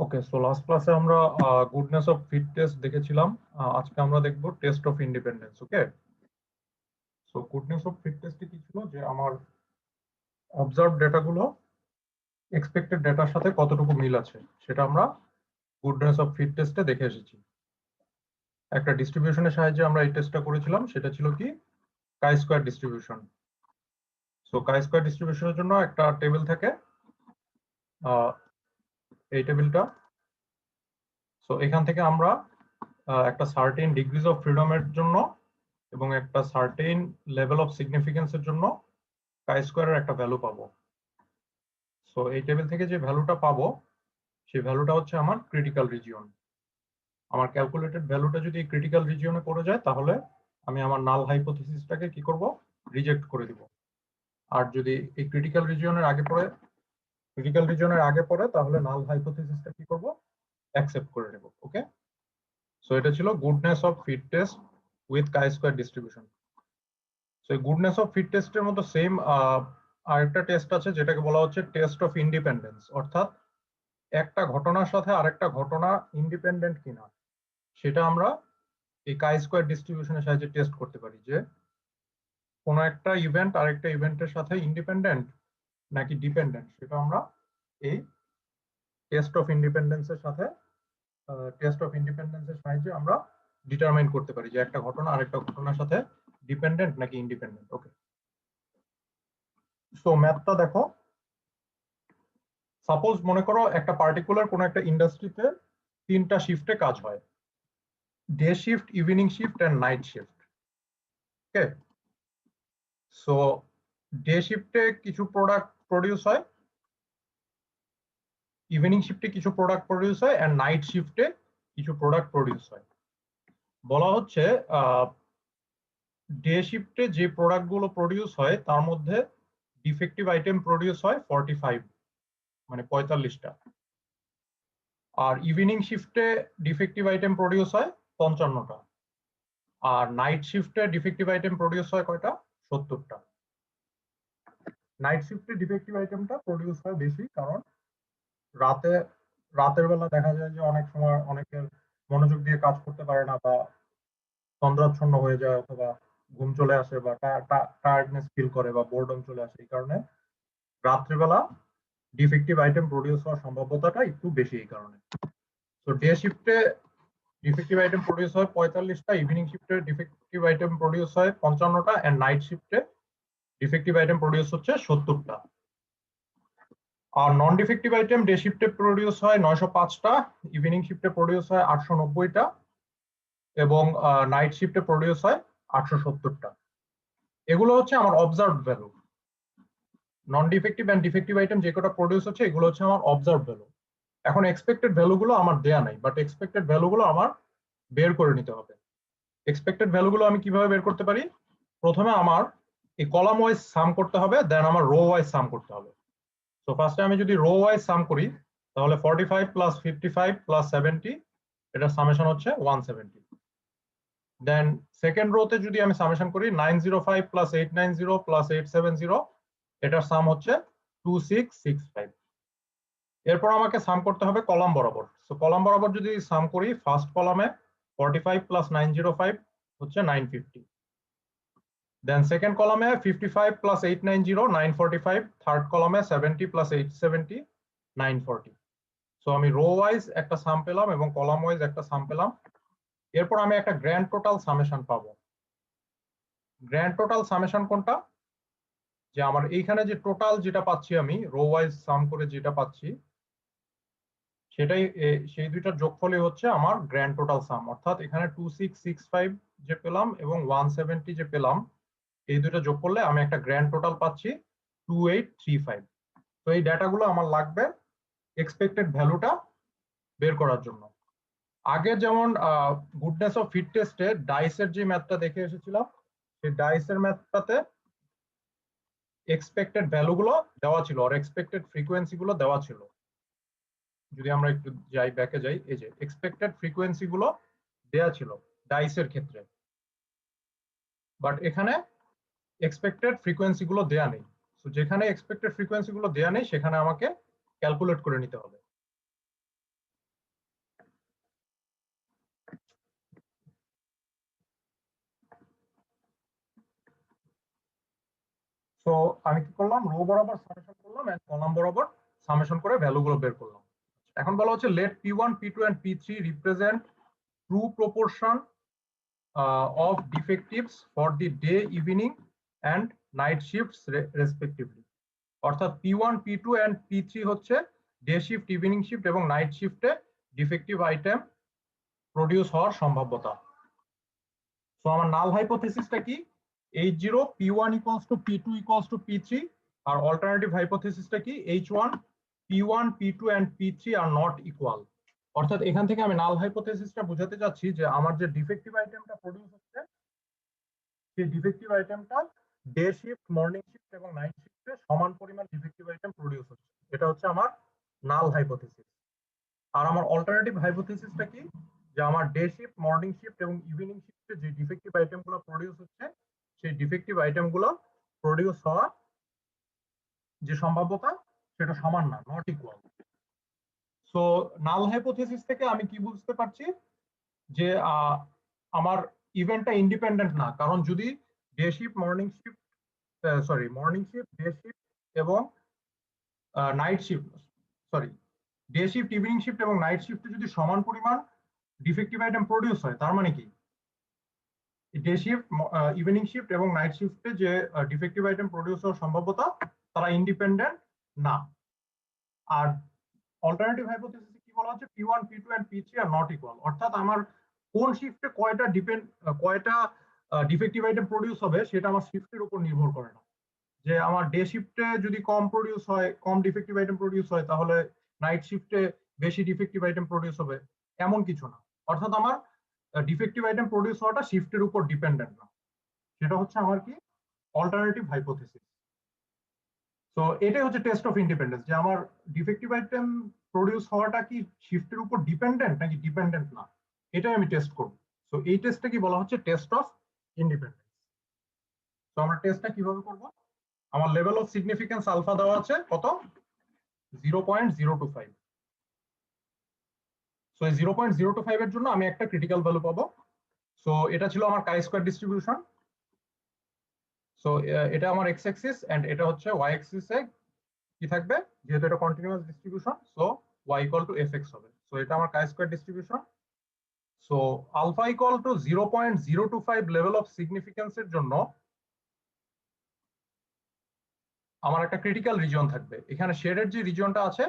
ওকে, so last ক্লাসে আমরা goodness of fit test দেখেছিলাম। আজকে আমরা দেখব test of independence. Okay, so goodness of fit টেস্টে কি ছিল যে আমার অবজার্ভ ডেটাগুলো এক্সপেক্টেড ডেটার সাথে কতটুকু মিল আছে সেটা আমরা গুডনেস অফ ফিট টেস্টে দেখে এসেছি। একটা ডিস্ট্রিবিউশনের সাহায্যে আমরা এই টেস্টটা করেছিলাম, সেটা ছিল কি কাই square distribution. So chi square ডিস্ট্রিবিউশনের জন্য একটা টেবিল থাকে, এই টেবিলটা। সো এখান থেকে আমরা একটা সার্টেন ডিগ্রিজ অফ ফ্রিডমের জন্য এবং একটা সার্টেন লেভেল অফ সিগনিফিকেন্সের জন্য কাই স্কয়ারের একটা ভ্যালু পাবো। সো এই টেবিল থেকে যে ভ্যালুটা পাবো সেই ভ্যালুটা হচ্ছে আমার ক্রিটিক্যাল রিজিয়ন। আমার ক্যালকুলেটেড ভ্যালুটা যদি ক্রিটিক্যাল রিজিয়নে পড়ে যায় তাহলে আমি আমার নাল হাইপোথিসিসটাকে কি করব, রিজেক্ট করে দিব। আর যদি এই ক্রিটিক্যাল রিজিয়নের আগে পড়ে তাহলে নাল হাইপোথিসিসটা কি করব, অ্যাকসেপ্ট করে নেব। ওকে, সো এটা ছিল goodness of fit test with chi square distribution. So goodness of fit টেস্টের মতো সেম আরেকটা টেস্ট আছে যেটাকে বলা হচ্ছে টেস্ট অফ ইন্ডিপেন্ডেন্স, অর্থাৎ একটা ঘটনার সাথে আরেকটা ঘটনা ইন্ডিপেন্ডেন্ট কিনা সেটা আমরা এই কাই স্কয়ার ডিস্ট্রিবিউশনের সাহায্যে টেস্ট করতে পারি, যে কোনো একটা ইভেন্ট আরেকটা ইভেন্টের সাথে ইন্ডিপেন্ডেন্ট নাকি ডিপেন্ডেন্ট সেটা আমরা এই টেস্ট অফ ইন্ডিপেন্ডেন্সের সাহায্যে আমরা ডিটারমাইন করতে পারি যে একটা ঘটনা আরেকটা ঘটনার সাথে ডিপেন্ডেন্ট নাকি ইন্ডিপেন্ডেন্ট। ওকে, সো ম্যাথটা দেখো। সাপোজ মনে করো একটা পার্টিকুলার কোনো একটা ইন্ডাস্ট্রিতে 3টা শিফটে কাজ হয়, day shift, evening shift and night shift. Okay, so day শিফটে কিছু প্রোডাক্ট প্রডিউস হয়, ইভিনিং শিফটে কিছু প্রোডাক্ট প্রডিউস হয় এন্ড নাইট শিফটে কিছু প্রোডাক্ট প্রডিউস হয়। বলা হচ্ছে ডে শিফটে যে প্রোডাক্টগুলো প্রডিউস হয় তার মধ্যে ডিফেক্টিভ আইটেম প্রডিউস হয় 45, মানে 45টা। আর ইভিনিং শিফটে ডিফেক্টিভ আইটেম প্রডিউস হয় 55টা। আর নাইট শিফটে ডিফেক্টিভ আইটেম প্রডিউস হয় কয়টা, 70টা। নাইট শিফটে ডিফেক্টিভ আইটেমটা প্রডিউস হয় বেশি, কারণ রাতের বেলা দেখা যায় যে অনেক সময় অনেকের মনোযোগ দিয়ে কাজ করতে পারে না, বা তন্দ্রাচ্ছন্ন হয়ে যায়, অথবা ঘুম চলে আসে, বা টায়ার্ডনেস ফিল করে, বা বোরডম চলে আসে। এই কারণে রাত্রিবেলা ডিফেক্টিভ আইটেম প্রডিউস হওয়ার সম্ভাব্যতাটা একটু বেশি এই কারণে। তো ডে শিফটে ডিফেক্টিভ আইটেম প্রডিউস হয় 45টা, ইভিনিং শিফটে ডিফেক্টিভ আইটেম প্রডিউস হয় 55টা এন্ড নাইট শিফটে ডিফেক্টিভ আইটেম প্রডিউস হচ্ছে 70টা। আর নন ডিফেক্টিভ আইটেম ডে শিফটে প্রডিউস হয় 905টা, ইভিনিং শিফটে প্রডিউস হয় 890টা এবং নাইট শিফটে প্রডিউস হয় 870টা। এগুলো হচ্ছে আমার observed value. Non defective and defective item যে কটা প্রডিউস হচ্ছে এগুলো হচ্ছে আমার অবজার্ভড ভ্যালু। এখন এক্সপেক্টেড ভ্যালুগুলো আমার দেয়া নাই, বাট এক্সপেক্টেড ভ্যালুগুলো আমার বের করে নিতে হবে। এক্সপেক্টেড ভ্যালুগুলো আমি কিভাবে বের করতে পারি? প্রথমে আমার এই কলাম ওয়াইজ সাম করতে হবে, দেন আমার রো ওয়াইজ সাম করতে হবে। তো ফার্স্টে আমি যদি রো ওয়াইজ সাম করি তাহলে 45 প্লাস 55 প্লাস 70, এটা সামেশন হচ্ছে 170। দেন সেকেন্ড রোতে যদি আমি সামেশন করি 905 প্লাস 890 প্লাস 870, এটার সাম হচ্ছে 2665। এরপর আমাকে সাম করতে হবে কলাম বরাবর। সো কলাম বরাবর যদি সাম করি, ফার্স্ট কলামে 45 প্লাস 905 হচ্ছে 950। দেন সেকেন্ড কলামে 55 প্লাস 890 945, থার্ড কলামে 70 প্লাস 870 940। সো আমি রো ওয়াইজ একটা সাম পেলাম এবং কলাম ওয়াইজ একটা সাম পেলাম। এরপর আমি একটা গ্র্যান্ড টোটাল সামেশন পাবো। গ্র্যান্ড টোটাল সামেশন কোনটা? যে আমার এইখানে যে টোটাল যেটা পাচ্ছি আমি রো ওয়াইজ সাম করে যেটা পাচ্ছি সেটাই, সেই দুইটার যোগফলই হচ্ছে আমার গ্র্যান্ড টোটাল সাম। অর্থাৎ এখানে 2665 যে পেলাম এবং 170 যে পেলাম, এই দুটো যোগ করলে আমি একটা গ্র্যান্ড টোটাল পাচ্ছি 2835। তো এই ডেটাগুলো আমার লাগবে এক্সপেক্টেড ভ্যালুটা বের করার জন্য। আগে যেমন গুডনেস অফ ফিট টেস্টে ডাইসের যে ম্যাথটা দেখে এসেছিলাম, সেই ডাইসের ম্যাথটাতে এক্সপেক্টেড ভ্যালুগুলো দেওয়া ছিল আর এক্সপেক্টেড ফ্রিকোয়েন্সি গুলো দেওয়া ছিল। যদি আমরা একটু যাই, ব্যাকে যাই, এই যে এক্সপেক্টেড ফ্রিকোয়েন্সি গুলো দেওয়া ছিল ডাইসের ক্ষেত্রে, বাট এখানে এক্সপেক্টেড ফ্রিকোয়েন্সি গুলো দেয়া নেই। তো যেখানে এক্সপেক্টেড ফ্রিকোয়েন্সি গুলো দেয়া নেই সেখানে আমাকে ক্যালকুলেট করে নিতে হবে। সো আমি কি করলাম, রো বরাবর সামেশন করলাম এন্ড কলাম বরাবর সামেশন করে ভ্যালুগুলো বের করলাম। এখন বলা হচ্ছে let P1, P2 and P3 represent true proportion of defectives for the day, evening and night shifts respectively। অর্থাৎ P1, P2 and P3 হচ্ছে ডে শিফট, ইভিনিং শিফট এবং নাইট শিফটে ডিফেক্টিভ আইটেম প্রডিউস হওয়ার সম্ভাব্যতা। সো আমার নাল হাইপোথেসিসটা কি, H0 P1 equals to P2 equals to P3, আর alternative হাইপোথেসিসটা কি, H1 P1, P2 and P3 are not equal। অর্থাৎ এখান থেকে আমি নাল হাইপোথেসিসটা বোঝাতে চাচ্ছি যে আমার যে ডিফেক্টিভ আইটেমটা প্রডিউস হচ্ছে সেই ডিফেক্টিভ আইটেমটা ডে শিফট, মর্নিং শিফট এবং নাইট শিফটে সমান পরিমাণ ডিফেক্টিভ আইটেম প্রডিউস হচ্ছে, এটা হচ্ছে আমার নাল হাইপোথেসিস। আর আমার অল্টারনেটিভ হাইপোথেসিসটা কি, যে আমার ডে শিফট, মর্নিং শিফট এবং ইভিনিং শিফটে যে ডিফেক্টিভ আইটেমগুলো প্রডিউস হচ্ছে সেই ডিফেক্টিভ আইটেমগুলো প্রডিউস হওয়া যে সম্ভাব্যতা সেটা সমান না, not equal. So null hypothesis থেকে আমি কি বুঝতে পারছি, যে আমার ইভেন্টটা ইন্ডিপেন্ডেন্ট না, কারণ যদি day shift, morning shift, morning shift, day shift এবং night shift, day shift, evening shift এবং নাইট শিফটে যদি সমান পরিমাণ ডিফেক্টিভ আইটেম প্রডিউস হয়, তার মানে কি ডে শিফট, ইভিনিং শিফট এবং নাইট শিফটে যে ডিফেক্টিভ আইটেম প্রডিউস হওয়ার সম্ভাব্যতা তারা ইন্ডিপেন্ডেন্ট না। আর অল্টারনেটিভ হাইপোথেসিসে কি বলা হচ্ছে, P1, P2 and P3 are not equal. অর্থাৎ আমার কোন শিফটে কয়টা ডিফেক্টিভ আইটেম প্রডিউস হবে সেটা আমার শিফটের উপর নির্ভর করে না। যে আমার ডে শিফটে যদি কম প্রডিউস হয়, কম ডিফেক্টিভ আইটেম প্রডিউস হয়, তাহলে নাইট শিফটে বেশি ডিফেক্টিভ আইটেম প্রডিউস হবে, এমন কিছু না। অর্থাৎ আমার ডিফেক্টিভ আইটেম প্রডিউস হওয়াটা শিফটের উপর ডিপেন্ডেন্ট না, সেটা হচ্ছে আমার কি অল্টারনেটিভ হাইপোথেসিস। তো এটাই হচ্ছে টেস্ট অফ ইন্ডিপেন্ডেন্স, যে আমার ডিফেক্টিভ আইটেম প্রডিউস হওয়াটা কি শিফটের উপর ডিপেন্ডেন্ট নাকি ডিপেন্ডেন্ট না, এটাই আমি টেস্ট করব। তো এই টেস্টটা কি বলা হচ্ছে টেস্ট অফ ইন্ডিপেন্ডেন্স। তো আমরা টেস্টটা কিভাবে করব, আমার লেভেল অফ সিগনিফিকেন্স আলফা দেওয়া আছে কত, 0.025। সো এই 0.025 এর জন্য আমি একটা ক্রিটিক্যাল ভ্যালু পাবো। সো এটা ছিল আমার কাই স্কয়ার ডিস্ট্রিবিউশন। সো এটা আমার এক্স অ্যাক্সিস এন্ড এটা হচ্ছে ওয়াই অ্যাক্সিসে কি থাকবে, যেহেতু এটা continuous distribution, so y equal to fx হবে। সো এটা আমার chi square distribution. So alpha equal to 0.025 level of significance এর জন্য আমার একটা ক্রিটিক্যাল রিজিয়ন থাকবে। এখানে শেডের যে রিজিয়নটা আছে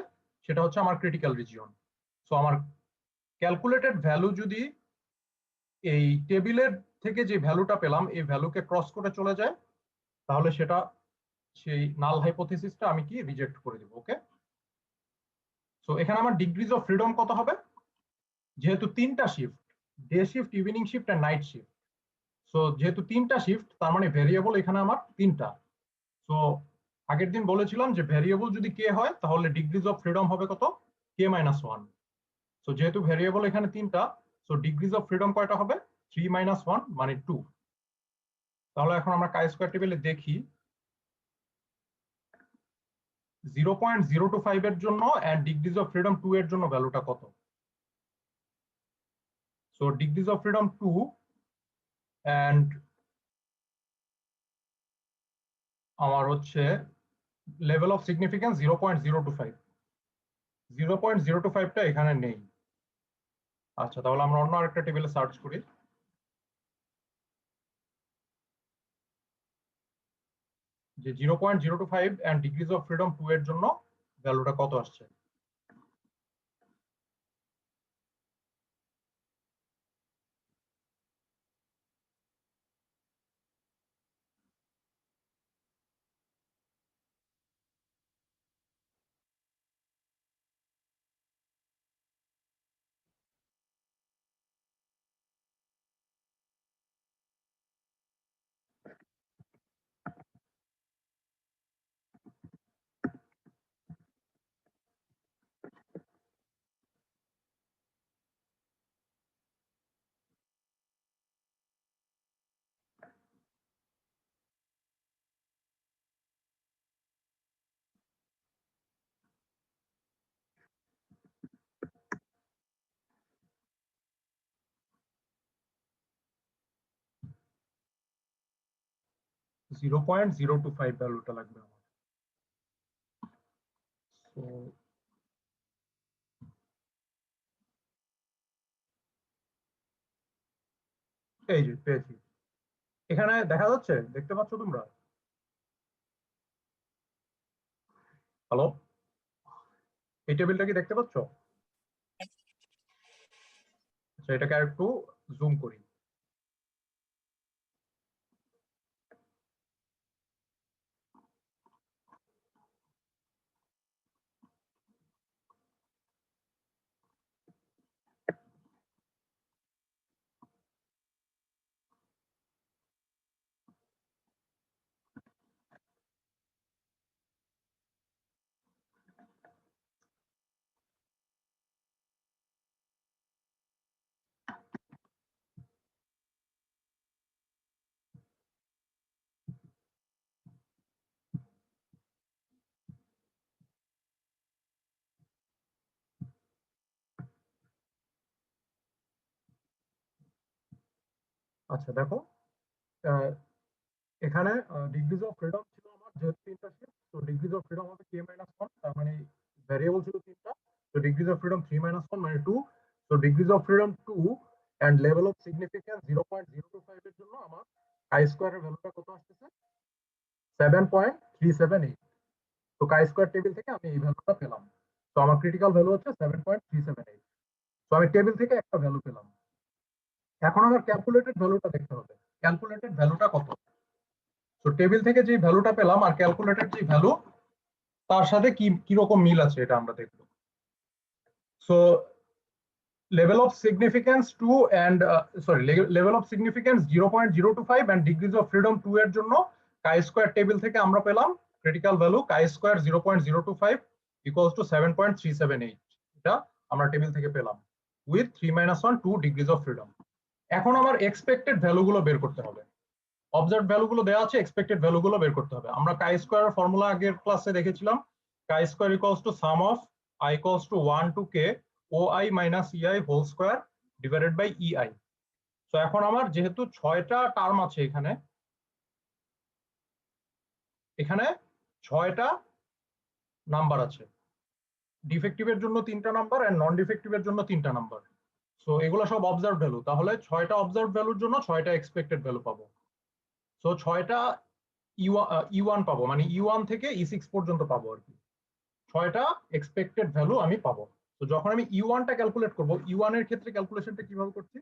সেটা হচ্ছে আমার ক্রিটিক্যাল রিজিয়ন। সো আমার ক্যালকুলেটেড ভ্যালু যদি এই টেবিলের থেকে যে ভ্যালুটা পেলাম এই ভ্যালুকে ক্রস করে চলে যায়, তাহলে সেটা সেই নাল হাইপোথেসিসটা আমি কি রিজেক্ট করে দেব। ওকে, সো এখানে আমার ডিগ্রিজ অফ ফ্রিডম কত হবে, যেহেতু তিনটা shift, day shift, evening shift and night shift, so যেহেতু তিনটা শিফট তার মানে ভেরিয়েবল এখানে আমার তিনটা। সো আগের দিন বলেছিলাম যে ভেরিয়েবল যদি কে হয় তাহলে ডিগ্রিজ অফ ফ্রিডম হবে কত, k-1। সো যেহেতু ভেরিয়েবল এখানে তিনটা, সো ডিগ্রিজ অফ ফ্রিডম কয়টা হবে, 3 - 1 মানে 2। তাহলে এখন আমরা কাই স্কয়ার টেবিলে দেখি 0.025 এর জন্য এন্ড ডিগ্রিজ অফ ফ্রিডম 2 এর জন্য ভ্যালুটা কত। So degrees of freedom 2 and আমার হচ্ছে লেভেল অফ সিগনিফিকেন্স 0.025। 0.025টা এখানে নেই। আচ্ছা, তাহলে আমরা অন্য আরেকটা টেবিলে সার্চ করি যে 0.025 এন্ড ডিগ্রিজ অফ ফ্রিডম 2 এর জন্য ভ্যালুটা কত আসছে। 0.025 ভ্যালুটা লাগবে আমার। তো এই যে পেয়েছি, এখানে দেখা যাচ্ছে, দেখতে পাচ্ছ তোমরা? হ্যালো, এই টেবিলটা কি দেখতে পাচ্ছ? আচ্ছা, এটাকে আর একটু জুম করি। আচ্ছা দেখো, এখানে ডিগ্রিজ অফ ফ্রিডম ছিল আমার যেহেতু তিনটা শিফট, তো ডিগ্রিজ অফ ফ্রিডম হবে k-1, তার মানে ভ্যারিয়েবল ছিল তিনটা। তো ডিগ্রিজ অফ ফ্রিডম 3-1 মানে 2। তো degrees of freedom 2 and level of significance 0.025 এর জন্য আমার কাই স্কয়ারের ভ্যালুটা কত আসতেছে? 7.378। তো কাই স্কয়ার টেবিল থেকে আমি এই ভ্যালুটা পেলাম। তো আমার ক্রিটিক্যাল ভ্যালু হচ্ছে 7.378। তো আমি টেবিল থেকে একটা ভ্যালু পেলাম। এখন আমার ক্যালকুলেটেড ভ্যালুটা দেখতে হবে, ক্যালকুলেটেড ভ্যালুটা কত। তো টেবিল থেকে যে ভ্যালুটা পেলাম আর ক্যালকুলেটেড যে ভ্যালু, তার সাথে কি কিরকম মিল আছে এটা আমরা দেখব। So level of significance 2 and level of significance 0.025 and degrees of freedom 2 এর জন্য chi square টেবিল থেকে আমরা পেলাম critical value chi square 0.025 equals to 7.378। এটা আমরা টেবিল থেকে পেলাম with 3-1 2 degrees of freedom। এখন আমার এক্সপেক্টেড ভ্যালুগুলো বের করতে হবে। অবজার্ভ ভ্যালুগুলো দেওয়া আছে, এক্সপেক্টেড ভ্যালুগুলো বের করতে হবে। আমরা chi square ফর্মুলা আগের ক্লাসে দেখেছিলাম, chi square equals to sum of I equals to 1 to k OI minus EI whole square divided by EI। তো এখন আমার যেহেতু 6টা টার্ম আছে এখানে, এখানে 6টা নাম্বার আছে, ডিফেক্টিভের জন্য 3টা নাম্বার এন্ড নন ডিফেক্টিভের জন্য 3টা নাম্বার। সো এগুলো সব অবজার্ভ ভ্যালু, তাহলে 6টা অবজার্ভ ভ্যালুর জন্য 6টা এক্সপেক্টেড ভ্যালু পাবো। সো 6টা E1 পাবো, মানে E1 থেকে E6 পর্যন্ত পাবো আর কি। 6টা এক্সপেক্টেড ভ্যালু আমি পাবো। তো যখন আমি E1টা ক্যালকুলেট করব, E1 এর ক্ষেত্রে ক্যালকুলেশনটা কিভাবে করছি?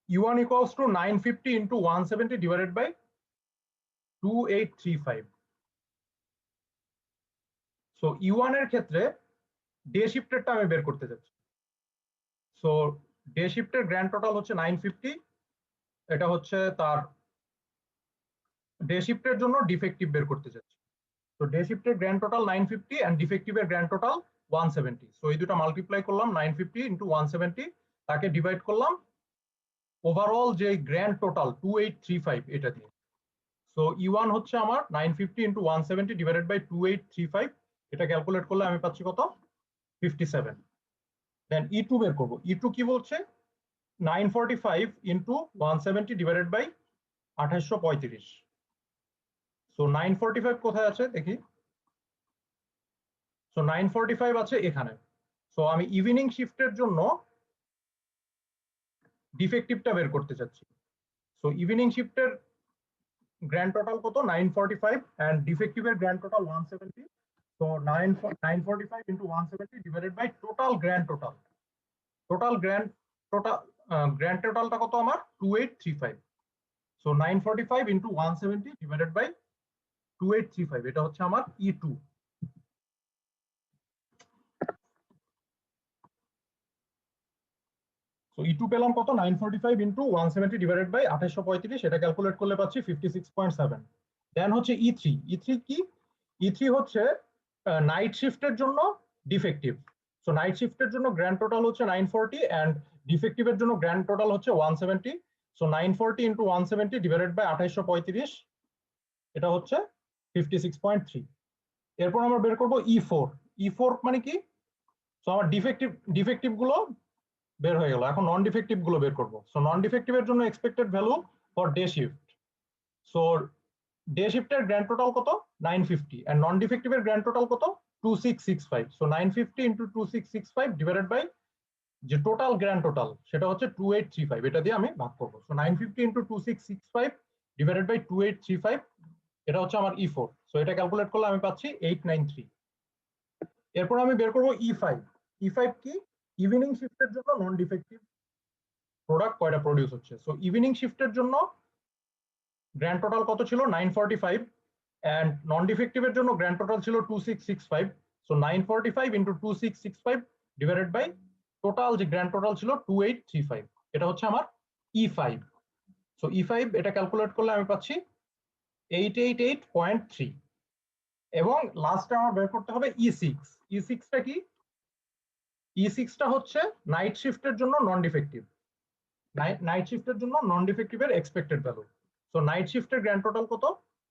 E1 equals to 950 into 170 divided by 2835। So E1 এর ক্ষেত্রে ডে শিফটেরটা আমি বের করতে যাচ্ছি। সো ডে শিফটের গ্র্যান্ড টোটাল হচ্ছে 950, এটা হচ্ছে তার ডে শিফটের জন্য ডিফেক্টিভ বের করতে যাচ্ছি। তো ডে শিফটের গ্র্যান্ড টোটাল 950 এন্ড ডিফেক্টিভের গ্র্যান্ড টোটাল 170। সো এই দুটো মাল্টিপ্লাই করলাম 950 into 170, তাকে ডিভাইড করলাম ওভারঅল যে গ্র্যান্ড টোটাল 2835 এটা দিয়ে। সো E1 হচ্ছে আমার 950 into 170 ডিভাইডেড বাই 2835, এটা ক্যালকুলেট করলে আমি পাচ্ছি কত? 57। দেন E2 বের করব। E2 কি বলছে? 945 into 170 ডিভাইডেড বাই 2835। সো 945 কোথায় আছে দেখি। সো 945 আছে এখানে। সো আমি ইভিনিং শিফটের জন্য ডিফেক্টিভটা বের করতে চাচ্ছি। সো ইভিনিং শিফটের গ্র্যান্ড টোটাল কত? 945 এন্ড ডিফেক্টিভের grand total 170। So 945 into 170 divided by total grand total. Total grand টোটালটা কত আমার? 2835। সো 945 into 170 ডিভাইডেড বাই 2835, এটা হচ্ছে আমার E2। সো E2 পেলাম কত? 945 into 170 ডিভাইডেড বাই 2835, এটা ক্যালকুলেট করলে পাচ্ছি 56.7। দেন হচ্ছে E3। E3 কি? E3 হচ্ছে নাইট শিফটের জন্য ডিফেক্টিভ। সো নাইট শিফটের জন্য গ্র্যান্ড টোটাল হচ্ছে 940 এন্ড ডিফেক্টিভের জন্য গ্র্যান্ড টোটাল হচ্ছে 170। সো 940 into 170 ডিভাইডেড বাই 2835, এটা হচ্ছে 56.3। এরপর আমরা বের করব E4। E4 মানে কি? সো আমার ডিফেক্টিভ গুলো বের হয়ে গেল, এখন নন ডিফেক্টিভ গুলো বের করব। সো নন ডিফেক্টিভের জন্য expected value for day shift. So day শিফটের গ্র্যান্ড টোটাল কত 950 এন্ড নন ডিফেক্টিভের গ্র্যান্ড টোটাল কত 2665 সো 950 ইনটু 2665 ডিভাইডেড বাই যে টোটাল গ্র্যান্ড টোটাল সেটা হচ্ছে 2835 এটা দিয়ে আমি ভাগ করব সো 950 ইনটু 2665 ডিভাইডেড বাই 2835 এটা হচ্ছে আমার E4 সো এটা ক্যালকুলেট করলে আমি পাচ্ছি 893 এরপর আমি বের করব E5 E5 কি ইভিনিং শিফটের জন্য নন ডিফেক্টিভ প্রোডাক্ট কয়টা প্রডিউস হচ্ছে সো ইভিনিং শিফটের জন্য গ্র্যান্ড টোটাল কত ছিল 945 এন্ড নন ডিফেক্টিভের জন্য গ্র্যান্ড টোটাল ছিল 2665 so 945 into 2665 divided by total যে গ্র্যান্ড টোটাল ছিল 2835 এটা হচ্ছে আমার E5 সো E5 এটা ক্যালকুলেট করলে আমি পাচ্ছি 888.3 এবং লাস্টে আমার বের করতে হবে E6 E6টা কি E6টা হচ্ছে নাইট শিফটের জন্য নন ডিফেক্টিভ নাইট শিফটের জন্য নন ডিফেক্টিভের এক্সপেক্টেড ভ্যালু সো নাইট শিফটের গ্র্যান্ড টোটাল কত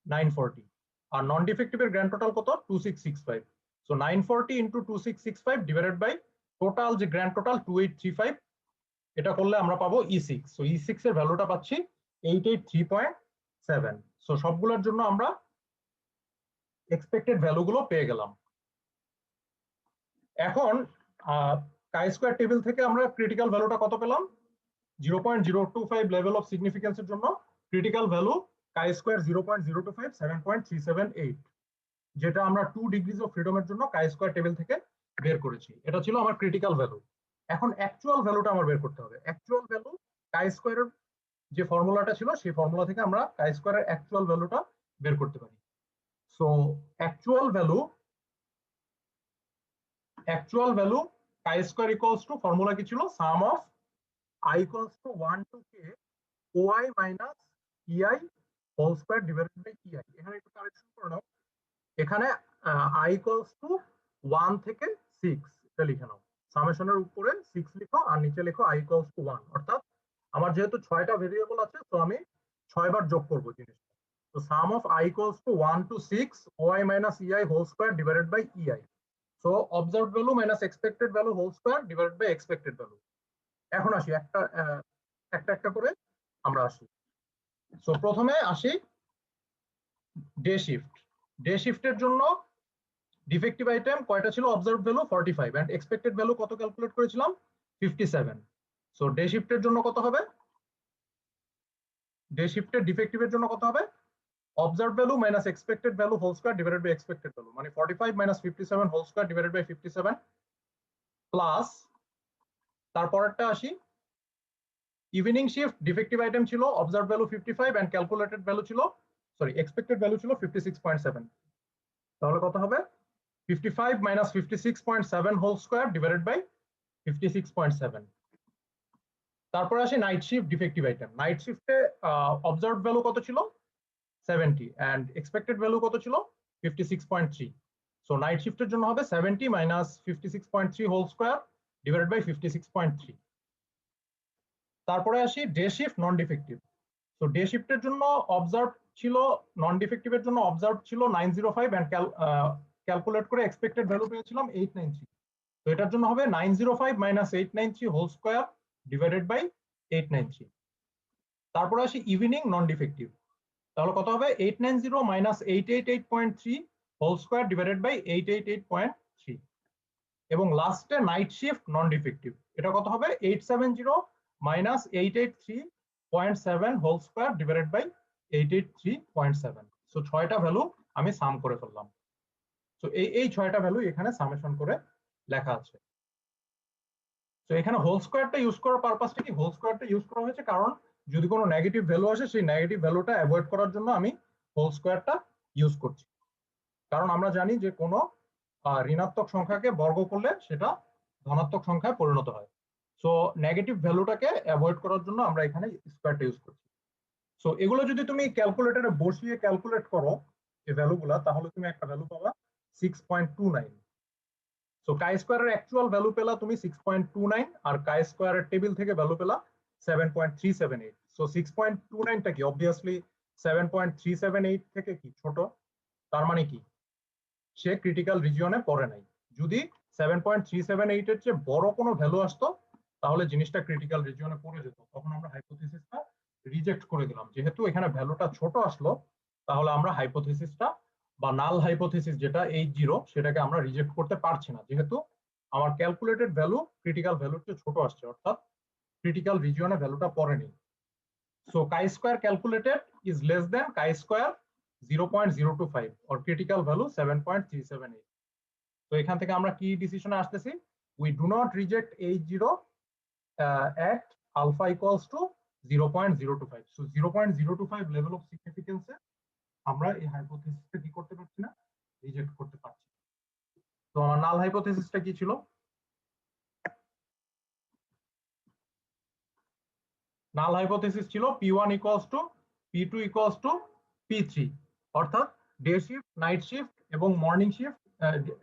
940 আর নন ডিফেক্টিভের গ্র্যান্ড টোটাল কত 2665 so 940 into 2665 divided by total যে গ্র্যান্ড টোটাল 2835 এটা করলে আমরা পাবো E6 সো E6 এর ভ্যালুটা পাচ্ছি 883.7 সো সবগুলোর জন্য আমরা এক্সপেক্টেড ভ্যালুগুলো পেয়ে গেলাম এখন কাই স্কয়ার টেবিল থেকে আমরা ক্রিটিক্যাল ভ্যালুটা কত পেলাম 0.025 লেভেল অফ সিগনিফিকেন্সের জন্য ক্রিটিক্যাল ভ্যালু কাই স্কয়ার 0.025 7.378 যেটা আমরা 2 ডিগ্রিজ অফ ফ্রিডমের জন্য কাই স্কয়ার টেবিল থেকে বের করেছি এটা ছিল আমার ক্রিটিক্যাল ভ্যালু এখন অ্যাকচুয়াল ভ্যালুটা আমার বের করতে হবে অ্যাকচুয়াল ভ্যালু কাই স্কয়ারের যে ফর্মুলাটা ছিল সেই ফর্মুলা থেকে আমরা কাই স্কয়ারের অ্যাকচুয়াল ভ্যালুটা বের করতে পারি so actual value chi square equals to formula কি ছিল sum of I equals to 1 to k OI minus EI whole square divided by EI এখানে একটু কারেকশন করে নাও এখানে I equals to 1 থেকে 6 এটা লিখে নাও সামেশনের উপরে 6 লিখো আর নিচে লিখো I equals to 1 অর্থাৎ আমার যেহেতু 6টা ভেরিয়েবল আছে তো আমি 6 বার যোগ করব জিনিসটা তো সাম of I equals to 1 to 6 OI minus EI whole square divided by EI so observed value minus expected value whole square divided by expected value এখন আসি একটা একটা করে আমরা আসি সো প্রথমে আসি ডে শিফটের জন্য ডিফেক্টিভ আইটেম কয়টা ছিল observed value 45 and expected value কত ক্যালকুলেট করেছিলাম 57 সো ডে শিফটের জন্য কত হবে ডে শিফটের ডিফেক্টিভের জন্য কত হবে observed value minus expected value whole square divided by expected value মানে 45 minus 57 whole square divided by 57 plus তারপরটা আসি ইভিনিং শিফট ডিফেক্টিভ আইটেম ছিল observe value 55 and calculated value ছিল এক্সপেক্টেড ভ্যালু ছিল 56.7 তাহলে কত হবে 55 minus 56.7 whole square divided by 56.7 তারপর আসি night shift defective item night শিফটে অবজার্ভ ভ্যালু কত ছিল 70 এন্ড এক্সপেক্টেড ভ্যালু কত ছিল 56.3 সো নাইট শিফটের জন্য হবে 70 minus 56.3 whole square divided by 56.3 তারপরে আসি ডে শিফট নন ডিফেক্টিভ তো ডে শিফটের জন্য অবজার্ভ ছিল নন ডিফেক্টিভের জন্য অবজার্ভ ছিল 905 এন্ড ক্যালকুলেট করে এক্সপেক্টেড ভ্যালু পেয়েছিলাম 893 তো এটার জন্য হবে 905 minus 893 whole square divided by 893 তারপরে আসি ইভিনিং নন ডিফেক্টিভ তাহলে কত হবে 890 minus 888.3 whole square divided by 888.3 এবং লাস্টে নাইট শিফট নন ডিফেক্টিভ এটা কত হবে 870 minus 883.7 whole square divided by 883.7 so 6টা ভ্যালু আমি সাম করে ফেললাম সো এই 6টা ভ্যালু এখানে সামেশন করে লেখা আছে সো এখানে হোল স্কয়ারটা ইউজ করার পারপাসটা কি হোল স্কয়ারটা ইউজ করা হয়েছে কারণ যদি কোনো নেগেটিভ ভ্যালু আসে সেই নেগেটিভ ভ্যালুটা অ্যাভয়েড করার জন্য আমি হোল স্কয়ারটা ইউজ করছি কারণ আমরা জানি যে কোনো ঋণাত্মক সংখ্যাকে বর্গ করলে সেটা ধনাত্মক সংখ্যায় পরিণত হয় সো নেগেটিভ ভ্যালুটাকে অ্যাভয়েড করার জন্য আমরা এখানে স্কয়ারটা ইউজ করছি সো এগুলো যদি তুমি ক্যালকুলেটরে বসিয়ে ক্যালকুলেট করো এই ভ্যালুগুলা তাহলে তুমি একটা ভ্যালু পাবা 6.29 সো কাই স্কয়ারের অ্যাকচুয়াল ভ্যালু পেলা তুমি 6.29 আর কাই স্কয়ারের টেবিল থেকে ভ্যালু পেলা 7.378 সো 6.29 টা কি অবভিয়াসলি 7.378 থেকে কি ছোট তার মানে কি সে ক্রিটিক্যাল রিজিয়নে পড়ে নাই যদি 7.378 এর চেয়ে বড় কোনো ভ্যালু আসতো তাহলে জিনিসটা ক্রিটিক্যাল রিজিয়নে পড়ে যেত তখন আমরা হাইপোথিসিসটা রিজেক্ট করে দিলাম। যেহেতু এখানে ভ্যালুটা ছোট আসলো, তাহলে আমরা হাইপোথেসিসটা বা নাল হাইপোথেসিস যেটা 80 সেটাকে আমরা রিজেক্ট করতে পারছি না, যেহেতু আমার ক্যালকুলেটেড ভ্যালু ক্রিটিক্যাল ভ্যালুর চেয়ে ছোট আসছে, অর্থাৎ ক্রিটিক্যাল রিজিয়নে ভ্যালুটা পড়েনি। So chi square calculated is less than chi square 0.025 or critical value 7.378. তো এখান থেকে আমরা কি ডিসিশনে আসতেছি? We do not reject 80 at alpha equals to 0.025. So 0.025 level of significance আমরা এই হাইপোথেসিসটা কি করতে পারছি না, রিজেক্ট করতে পারছি। তো আমার নাল হাইপোথেসিসটা কি ছিল? নাল হাইপোথেসিস ছিল P1 equals to P2 equals to P3, অর্থাৎ ডে শিফট, নাইট শিফট এবং morning shift,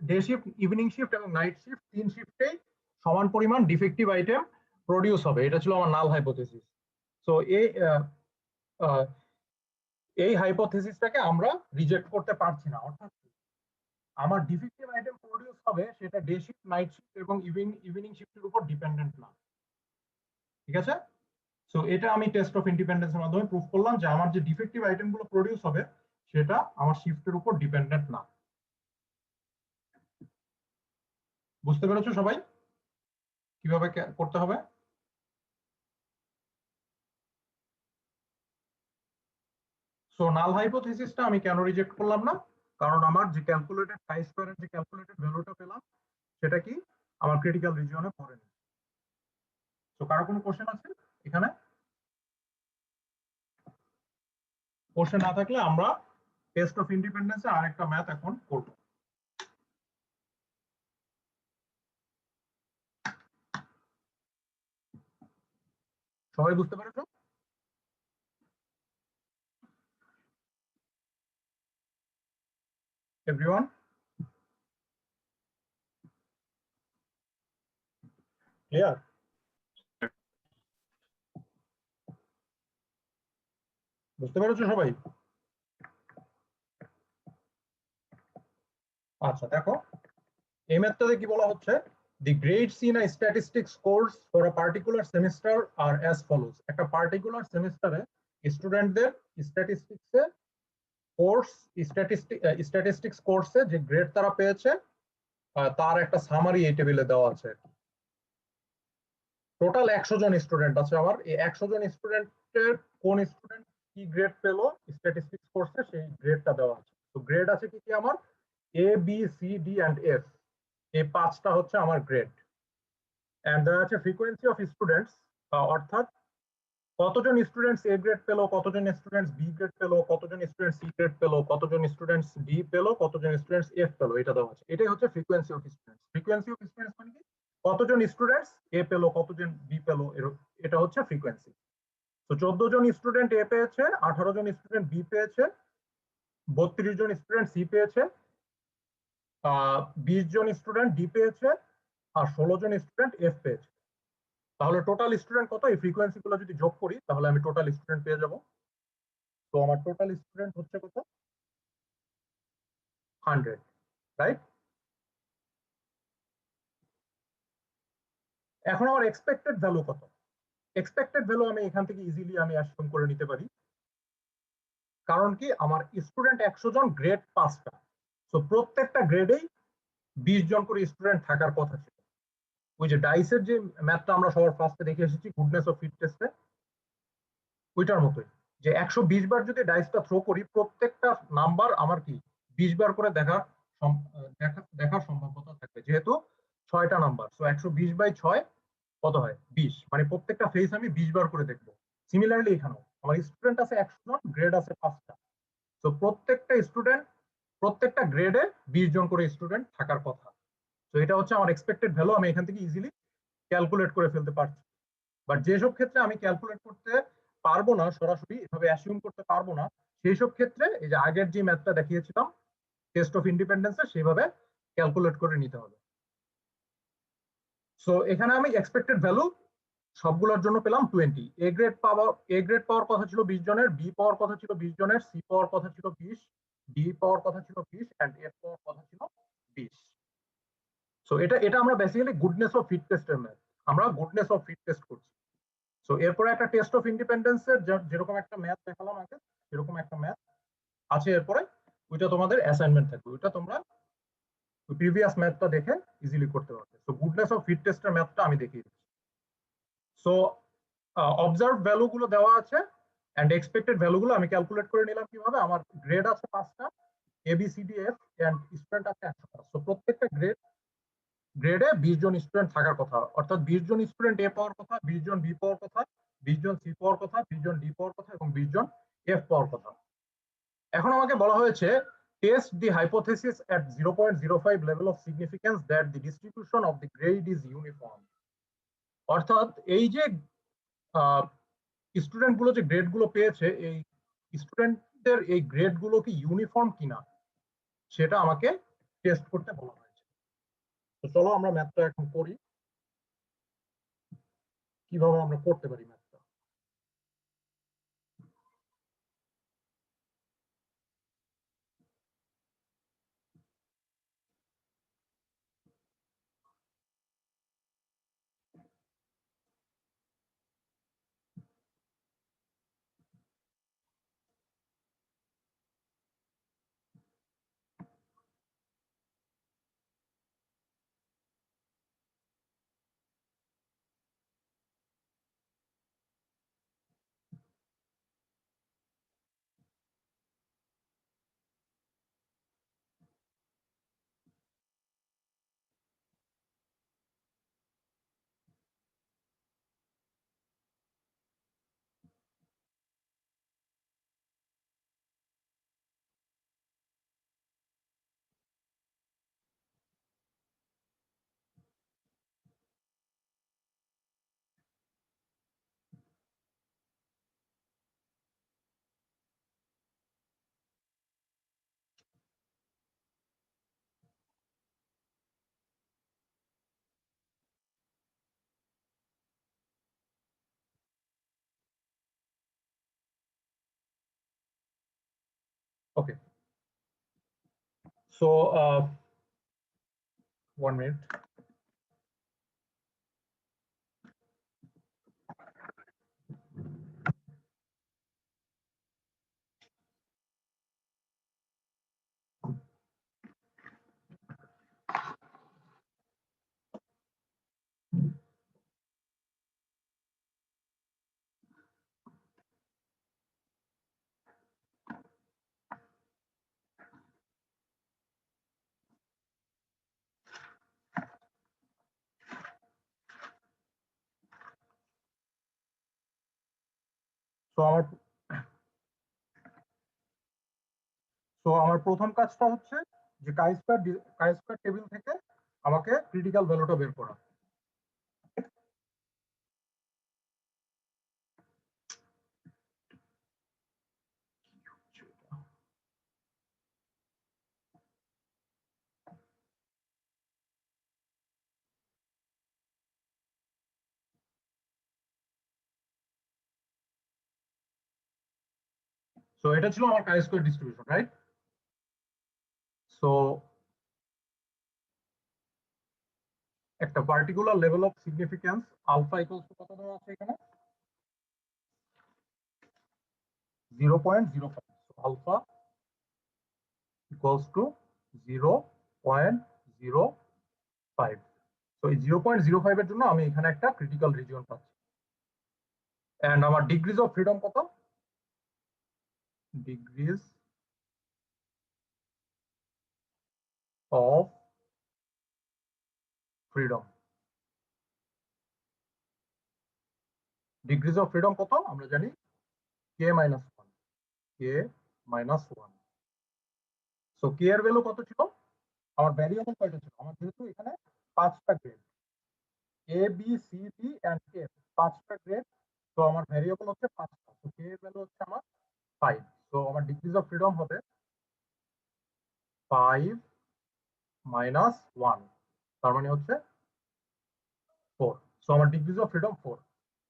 day shift, evening shift এবং নাইট শিফট তিন শিফটেই সমান পরিমাণ ডিফেক্টিভ আইটেম প্রডিউস হবে। এটা ছিল আমার নাল হাইপোথেসিস। সো এই হাইপোথেসিসটাকে আমরা রিজেক্ট করতে পারছি না, অর্থাৎ আমার ডিফেক্টিভ আইটেম প্রডিউস হবে সেটা ডে শিফট, নাইট শিফট এবং ইভিনিং শিফটের উপর ডিপেন্ডেন্ট না। ঠিক আছে? সো এটা আমি টেস্ট অফ ইন্ডিপেন্ডেন্সের মাধ্যমে প্রুফ করলাম যে আমার যে ডিফেক্টিভ আইটেমগুলো প্রডিউস হবে সেটা আমার শিফটের উপর ডিপেন্ডেন্ট না। বুঝতে পেরেছো সবাই কিভাবে করতে হবে? সো নাল হাইপোথেসিসটা আমি কেন রিজেক্ট করলাম না? কারণ আমার যে ক্যালকুলেটেড কাই স্কয়ারের যে ক্যালকুলেটেড ভ্যালুটা পেলাম সেটা কি আমার ক্রিটিক্যাল রিজিয়নে পড়েনি। তো কারো কোনো কোশ্চেন আছে এখানে? কোশ্চেন না থাকলে আমরা টেস্ট অফ ইন্ডিপেন্ডেন্সে আরেকটা ম্যাথ এখন করব। সবাই বুঝতে পেরেছো? Everyone clear? বুঝতে পেরেছো সবাই? আচ্ছা দেখো, এই ম্যাথটাতে কি বলা হচ্ছে, the grades in a statistics course for a particular semester are as follows. একটা পার্টিকুলার সেমিস্টারে স্টুডেন্টদের স্ট্যাটিস্টিক্সে স্ট্যাটিস্টিক্স কোর্সে যে গ্রেড তারা পেয়েছে তার একটা সামারি এই টেবিলে দেওয়া আছে। টোটাল 100 জন স্টুডেন্ট আছে আমার। এই 100 জন স্টুডেন্টের কোন স্টুডেন্ট কি গ্রেড পেলো স্ট্যাটিস্টিক্স কোর্সে সেই গ্রেডটা দেওয়া আছে। তো গ্রেড আছে কি কি আমার? A B C D and F, এই পাঁচটা হচ্ছে আমার গ্রেড। এন্ড দেওয়া আছে ফ্রিকোয়েন্সি অফ স্টুডেন্টস, অর্থাৎ কতজন স্টুডেন্টস এ গ্রেড পেলো, কতজন স্টুডেন্টস বি গ্রেড পেলো, কতজন স্টুডেন্টস সি গ্রেড পেলো, কতজন স্টুডেন্টস ডি পেলো, কতজন স্টুডেন্টস এফ পেলো, এটা দেওয়া আছে। এটাই হচ্ছে frequency of students. Frequency of students মানে কি? কতজন স্টুডেন্টস এ পেলো, কতজন বি পেলো, এটা হচ্ছে ফ্রিকোয়েন্সি। তো 14 জন স্টুডেন্ট এ পেয়েছে, 18 জন স্টুডেন্ট বি পেয়েছে, 32 জন স্টুডেন্ট সি পেয়েছে, 20 জন স্টুডেন্ট ডি পেয়েছে, আর 16 জন স্টুডেন্ট এফ পেয়েছে। তাহলে টোটাল স্টুডেন্ট কত? এই ফ্রিকোয়েন্সি গুলো যদি যোগ করি তাহলে আমি টোটাল স্টুডেন্ট পেয়ে যাব। তো আমার টোটাল স্টুডেন্ট হচ্ছে কত? 100, রাইট? এখন আমার এক্সপেক্টেড ভ্যালু কত? এক্সপেক্টেড ভ্যালু আমি এখান থেকে ইজিলি আমি অ্যাসিউম করে নিতে পারি, কারণ কি আমার স্টুডেন্ট 100 জন, গ্রেড 5টা। সো প্রত্যেকটা গ্রেডেই 20 জন করে স্টুডেন্ট থাকার কথা ছিল। ওই যে ডাইসের যে ম্যাথটা আমরা সবার ফার্স্টে দেখে এসেছি গুডনেস অফ ফিট টেস্টে, ওইটার মতোই, যে 120 বার যদি ডাইসটা থ্রো করি প্রত্যেকটা নাম্বার আমার কি 20 বার করে দেখার সম্ভাব্যতা থাকবে, যেহেতু 6টা নাম্বার। সো 120/6 কত হয়? 20, মানে প্রত্যেকটা ফেস আমি 20 বার করে দেখবো। সিমিলারলি এখানেও আমার স্টুডেন্ট আছে 100 জন, গ্রেড আছে 5টা। তো প্রত্যেকটা গ্রেডে 20 জন করে স্টুডেন্ট থাকার কথা। তো এটা হচ্ছে আমার এক্সপেক্টেড ভ্যালু, আমি এখান থেকে ইজিলি ক্যালকুলেট করে ফেলতে পারছি। বাট যেসব ক্ষেত্রে আমি ক্যালকুলেট করতে পারবো না, সরাসরি এভাবে অ্যাসিউম করতে পারবো না, সেই সব ক্ষেত্রে এই যে আগের যে ম্যাথটা দেখিয়েছিলাম টেস্ট অফ ইন্ডিপেন্ডেন্সে, সেইভাবে ক্যালকুলেট করে নিতে হবে। সো এখানে আমি এক্সপেক্টেড ভ্যালু সবগুলোর জন্য পেলাম 20। এ গ্রেড পাওয়ার কথা ছিল 20 জনের, বি পাওয়ার কথা ছিল 20 জনের, সি পাওয়ার কথা ছিল 20, ডি পাওয়ার কথা ছিল 20 এন্ড এফ পাওয়ার কথা ছিল 20। সো এটা আমরা বেসিক্যালি গুডনেস অফ ফিট টেস্টের ম্যাথ, আমরা গুডনেস অফ ফিট টেস্ট করছি। সো এরপরে একটা টেস্ট অফ ইন্ডিপেন্ডেন্সের যেরকম একটা ম্যাথ দেখালাম আগে, এরকম একটা ম্যাথ আছে এরপরে, ওইটা তোমাদের অ্যাসাইনমেন্ট থাকবে, ওইটা তোমরা প্রিভিয়াস ম্যাথটা দেখে ইজিলি করতে পারবে। সো গুডনেস অফ ফিট টেস্টের ম্যাথটা আমি দেখিয়ে দিচ্ছি। সো অবজার্ভ ভ্যালু গুলো দেওয়া আছে এন্ড এক্সপেক্টেড ভ্যালু গুলো আমি ক্যালকুলেট করে নিলাম কিভাবে। আমার গ্রেড আছে 5টা, A B C D F, and student আছে 100টা। সো প্রত্যেকটা গ্রেডে 20 জন স্টুডেন্ট থাকার কথা, অর্থাৎ 20 জন স্টুডেন্ট এ পাওয়ার কথা, 20 জন বি পাওয়ার কথা, 20 জন সি পাওয়ার কথা, 20 জন ডি পাওয়ার কথা এবং 20 জন এফ পাওয়ার কথা। এখন আমাকে বলা হয়েছে test the hypothesis at 0.05 level of significance that the distribution of the grade is uniform। অর্থাৎ এই যে স্টুডেন্ট গুলো যে গ্রেড গুলো পেয়েছে, এই স্টুডেন্টদের এই গ্রেড গুলো কি ইউনিফর্ম কিনা সেটা আমাকে টেস্ট করতে বলা হয়েছে। তো চলো আমরা ম্যাথটা এখন করি, কিভাবে আমরা করতে পারি ম্যাথটা। ওকে, সো 1 মিনিট। তো আমার প্রথম কাজটা হচ্ছে যে কাই স্কয়ার টেবিল থেকে আমাকে ক্রিটিক্যাল ভ্যালুটা বের করা। সো এটা ছিল আমার chi square distribution, right? So একটা particular level of significance alpha equals to কত দেওয়া আছে এখানে? 0.05। Alpha equals to 0.05। তো এই 0.05 এর জন্য আমি এখানে একটা ক্রিটিক্যাল রিজিয়ন পাচ্ছি। এন্ড আমার ডিগ্রিজ অফ ফ্রিডম কত? Degrees of freedom, degrees of freedom কত আমরা জানি? k-1, k-1। সো k এর ভ্যালু কত ছিল? আমার ভ্যারিয়েবল কয়টা ছিল? আমার যেহেতু এখানে 5টা grade, A B C D and F, 5টা গ্রেড। তো আমার ভ্যারিয়েবল হচ্ছে 5টা। তো k এর ভ্যালু হচ্ছে আমার 5। তো আমার ডিগ্রিজ অফ ফ্রিডম হবে 5 - 1, তার মানে হচ্ছে 4। সো আমার ডিগ্রিজ অফ ফ্রিডম 4।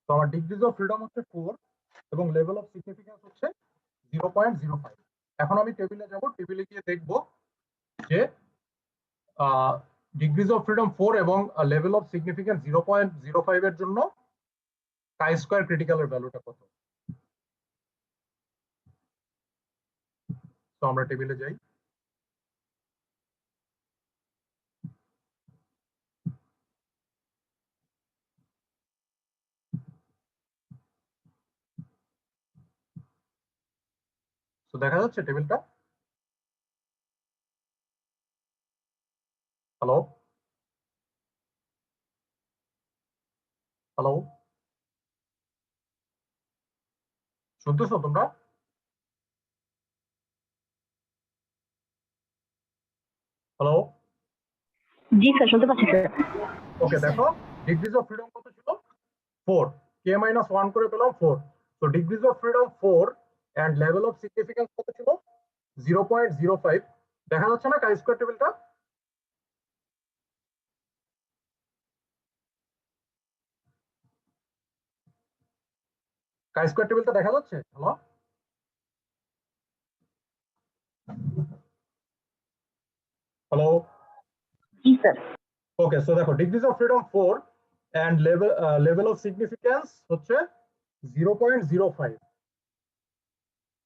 তো আমার ডিগ্রিজ অফ ফ্রিডম হচ্ছে 4 এবং লেভেল অফ সিগনিফিকেন্স হচ্ছে 0.05। এখন আমি টেবিলে যাব, টেবিলে গিয়ে দেখব যে ডিগ্রিজ অফ ফ্রিডম 4 এবং লেভেল অফ সিগনিফিকেন্স 0.05 এর জন্য কাই স্কয়ার ক্রিটিক্যালের ভ্যালুটা কত? তো আমরা টেবিলে যাই। তো দেখা যাচ্ছে টেবিলটা? হ্যালো হ্যালো, শুনতেছো তোমরা? হ্যালো, জি স্যার, শুনতে পাচ্ছি স্যার। ওকে দেখো ডিগ্রিজ অফ ফ্রিডম কত ছিল? 4, কে মাইনাস 1 করে পেলাম 4। So degrees of freedom 4 and level of significance কত ছিল? 0.05। দেখা যাচ্ছে না কাই স্কয়ার টেবিলটা? কাই স্কয়ার টেবিলটা দেখা যাচ্ছে? হ্যালো হ্যালো, জি স্যার। ওকে সো দেখো degrees of freedom 4 and level of significance হচ্ছে 0.05।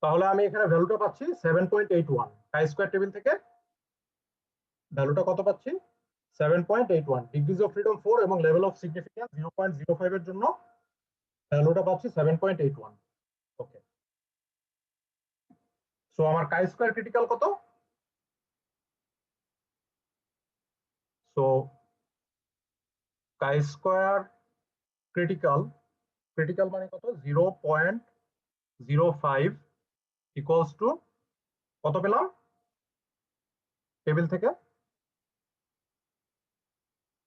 তাহলে আমি এখানে ভ্যালুটা পাচ্ছি 7.81। কাই স্কয়ার টেবিল থেকে ভ্যালুটা কত পাচ্ছি? 7.81। ডিগ্রিজ অফ ফ্রিডম 4 এবং লেভেল অফ সিগনিফিকেন্স 0.05 এর জন্য ভ্যালুটা পাচ্ছি 7.81। ওকে, সো আমার কাই স্কয়ার ক্রিটিক্যাল কত? সো কাই স্কয়ার ক্রিটিক্যাল মানে কত? 0.05 ইকুয়ালস টু কত পেলাম টেবিল থেকে?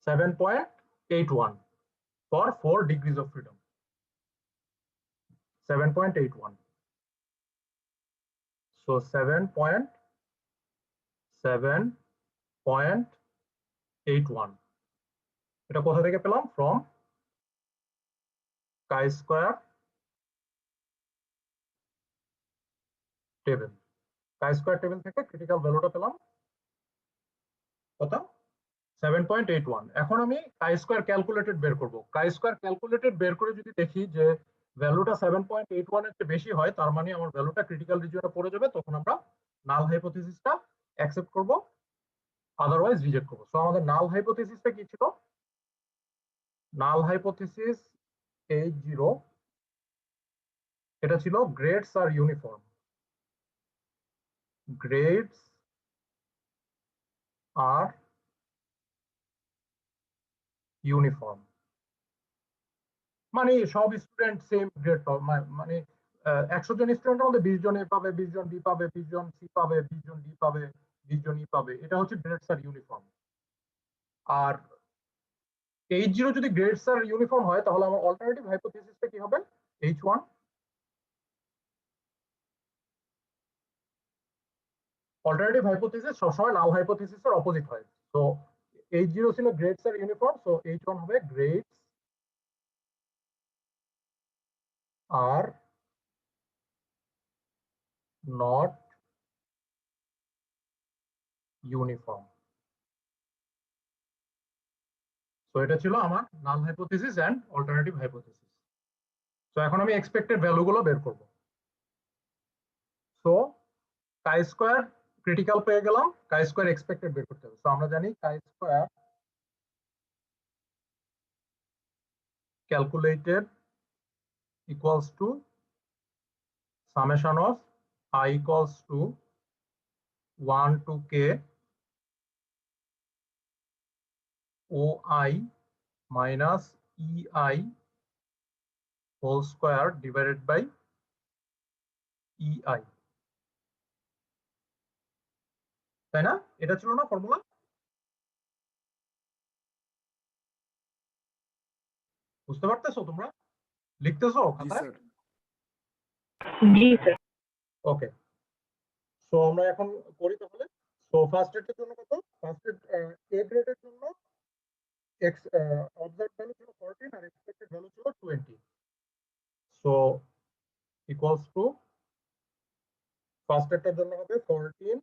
7.81 for 4 degrees of freedom. 7.81। So 7.81 এটা কোথা থেকে পেলাম? From chi square table. Chi square table থেকে ক্রিটিক্যাল ভ্যালুটা পেলাম কত? 7.81। এখন আমি কাই স্কয়ার ক্যালকুলেটেড বের করব। কাই স্কয়ার ক্যালকুলেটেড বের করে যদি দেখি যে ভ্যালুটা 7.81 এর চেয়ে বেশি হয়, তার মানে আমার ভ্যালুটা ক্রিটিক্যাল রিজিয়নে পড়ে যাবে, তখন আমরা নাল হাইপোথিসিসটা অ্যাকসেপ্ট করব, আদারওয়াইজ রিজেক্ট করব। সো আমাদের নাল হাইপোথিসিসটা কি ছিল? নাল হাইপোথিসিস H0 এটা ছিল grades are uniform. Grades are uniform মানে সব স্টুডেন্ট সেম গ্রেড পাবে, মানে 100 জন স্টুডেন্টের মধ্যে 20 জন এ পাবে, 20 জন বি পাবে, 20 জন সি পাবে, 20 জন ডি পাবে, 20 জন ই পাবে। এটা হচ্ছে grades are uniform. R H0 যদি গ্রেডস আর ইউনিফর্ম হয়, তাহলে আমার অল্টারনেটিভ হাইপোথিসিসটা কি হবে? H1। অল্টারনেটিভ হাইপোথিসিস সবসময় নাল হাইপোথিসিসের অপোজিট হয়। তো H0 ছিল grades are uniform, so H1 হবে গ্রেডস আর নট ইউনিফর্ম। তো এটা ছিল আমার null hypothesis and alternative hypothesis. তো এখন আমি এক্সপেক্টেড ভ্যালুগুলো বের করব। সো কাই স্কয়ার ক্রিটিক্যাল পেয়ে গেলাম, কাই স্কয়ার এক্সপেক্টেড বের করতে হবে। তো আমরা জানি chi square calculated equals to summation of I equals to 1 to k OI minus EI whole square divided by EI, তাই না? এটা ছিল না ফর্মুলা? বুঝতে পারতেছো তোমরা? লিখতেছো জি খাতায়? স্যার। জি স্যার। ওকে, সো আমরা এখন করি তাহলে। সো ফার্স্ট এর জন্য কত? ফার্স্ট এড এ গ্রেডের জন্য এক্স অবজার্ভ ভ্যালু ছিল 14 আর এক্সপেক্টেড ভ্যালু ছিল 20। সো ইকুয়ালস টু ফার্স্ট এরটার জন্য হবে 14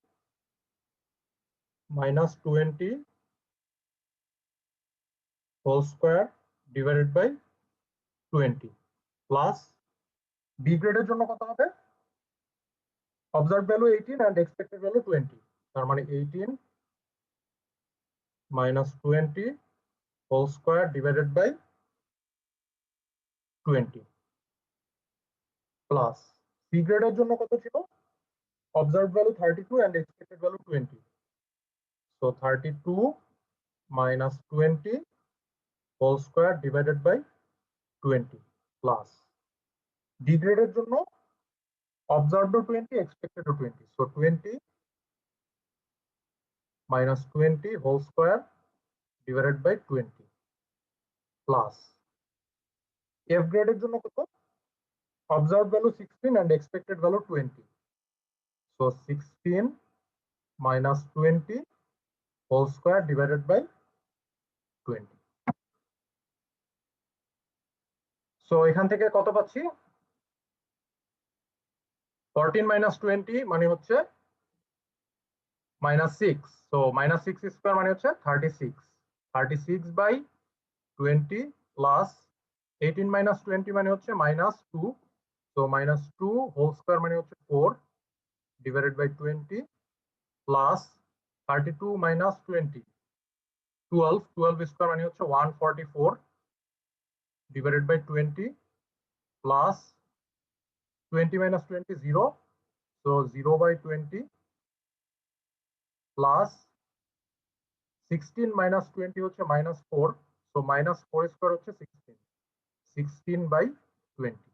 minus 20 whole square divided by 20। Plus B গ্রেডের জন্য কত হবে? Observe value 18 and expected value 20, তার মানে 18 minus 20 whole square divided by 20 plus C গ্রেডের জন্য কত ছিল? Observe value 32 and expected value 20, so 32 minus 20 whole square divided by 20 plus D গ্রেডের জন্য observed 20 expected 20, so 20 minus 20 whole square divided by 20 plus f গ্রেডের জন্য কত? observed value 16 and expected value 20, so 16 minus 20 whole square divided by 20, so এখান থেকে কত পাচ্ছি? 14 minus 20 মানে হচ্ছে -6, so -6 স্কয়ার মানে হচ্ছে 36, 36 by 20 plus 18 minus 20 মানে হচ্ছে -2, so -2 whole square মানে হচ্ছে 4 divided by 20 plus 32 minus 20 12 square মানে হচ্ছে 144 divided by 20 plus 20 minus 20 0, so 0 by 20 plus 16 minus 20 হচ্ছে -4, so -4 square হচ্ছে 16 by 20,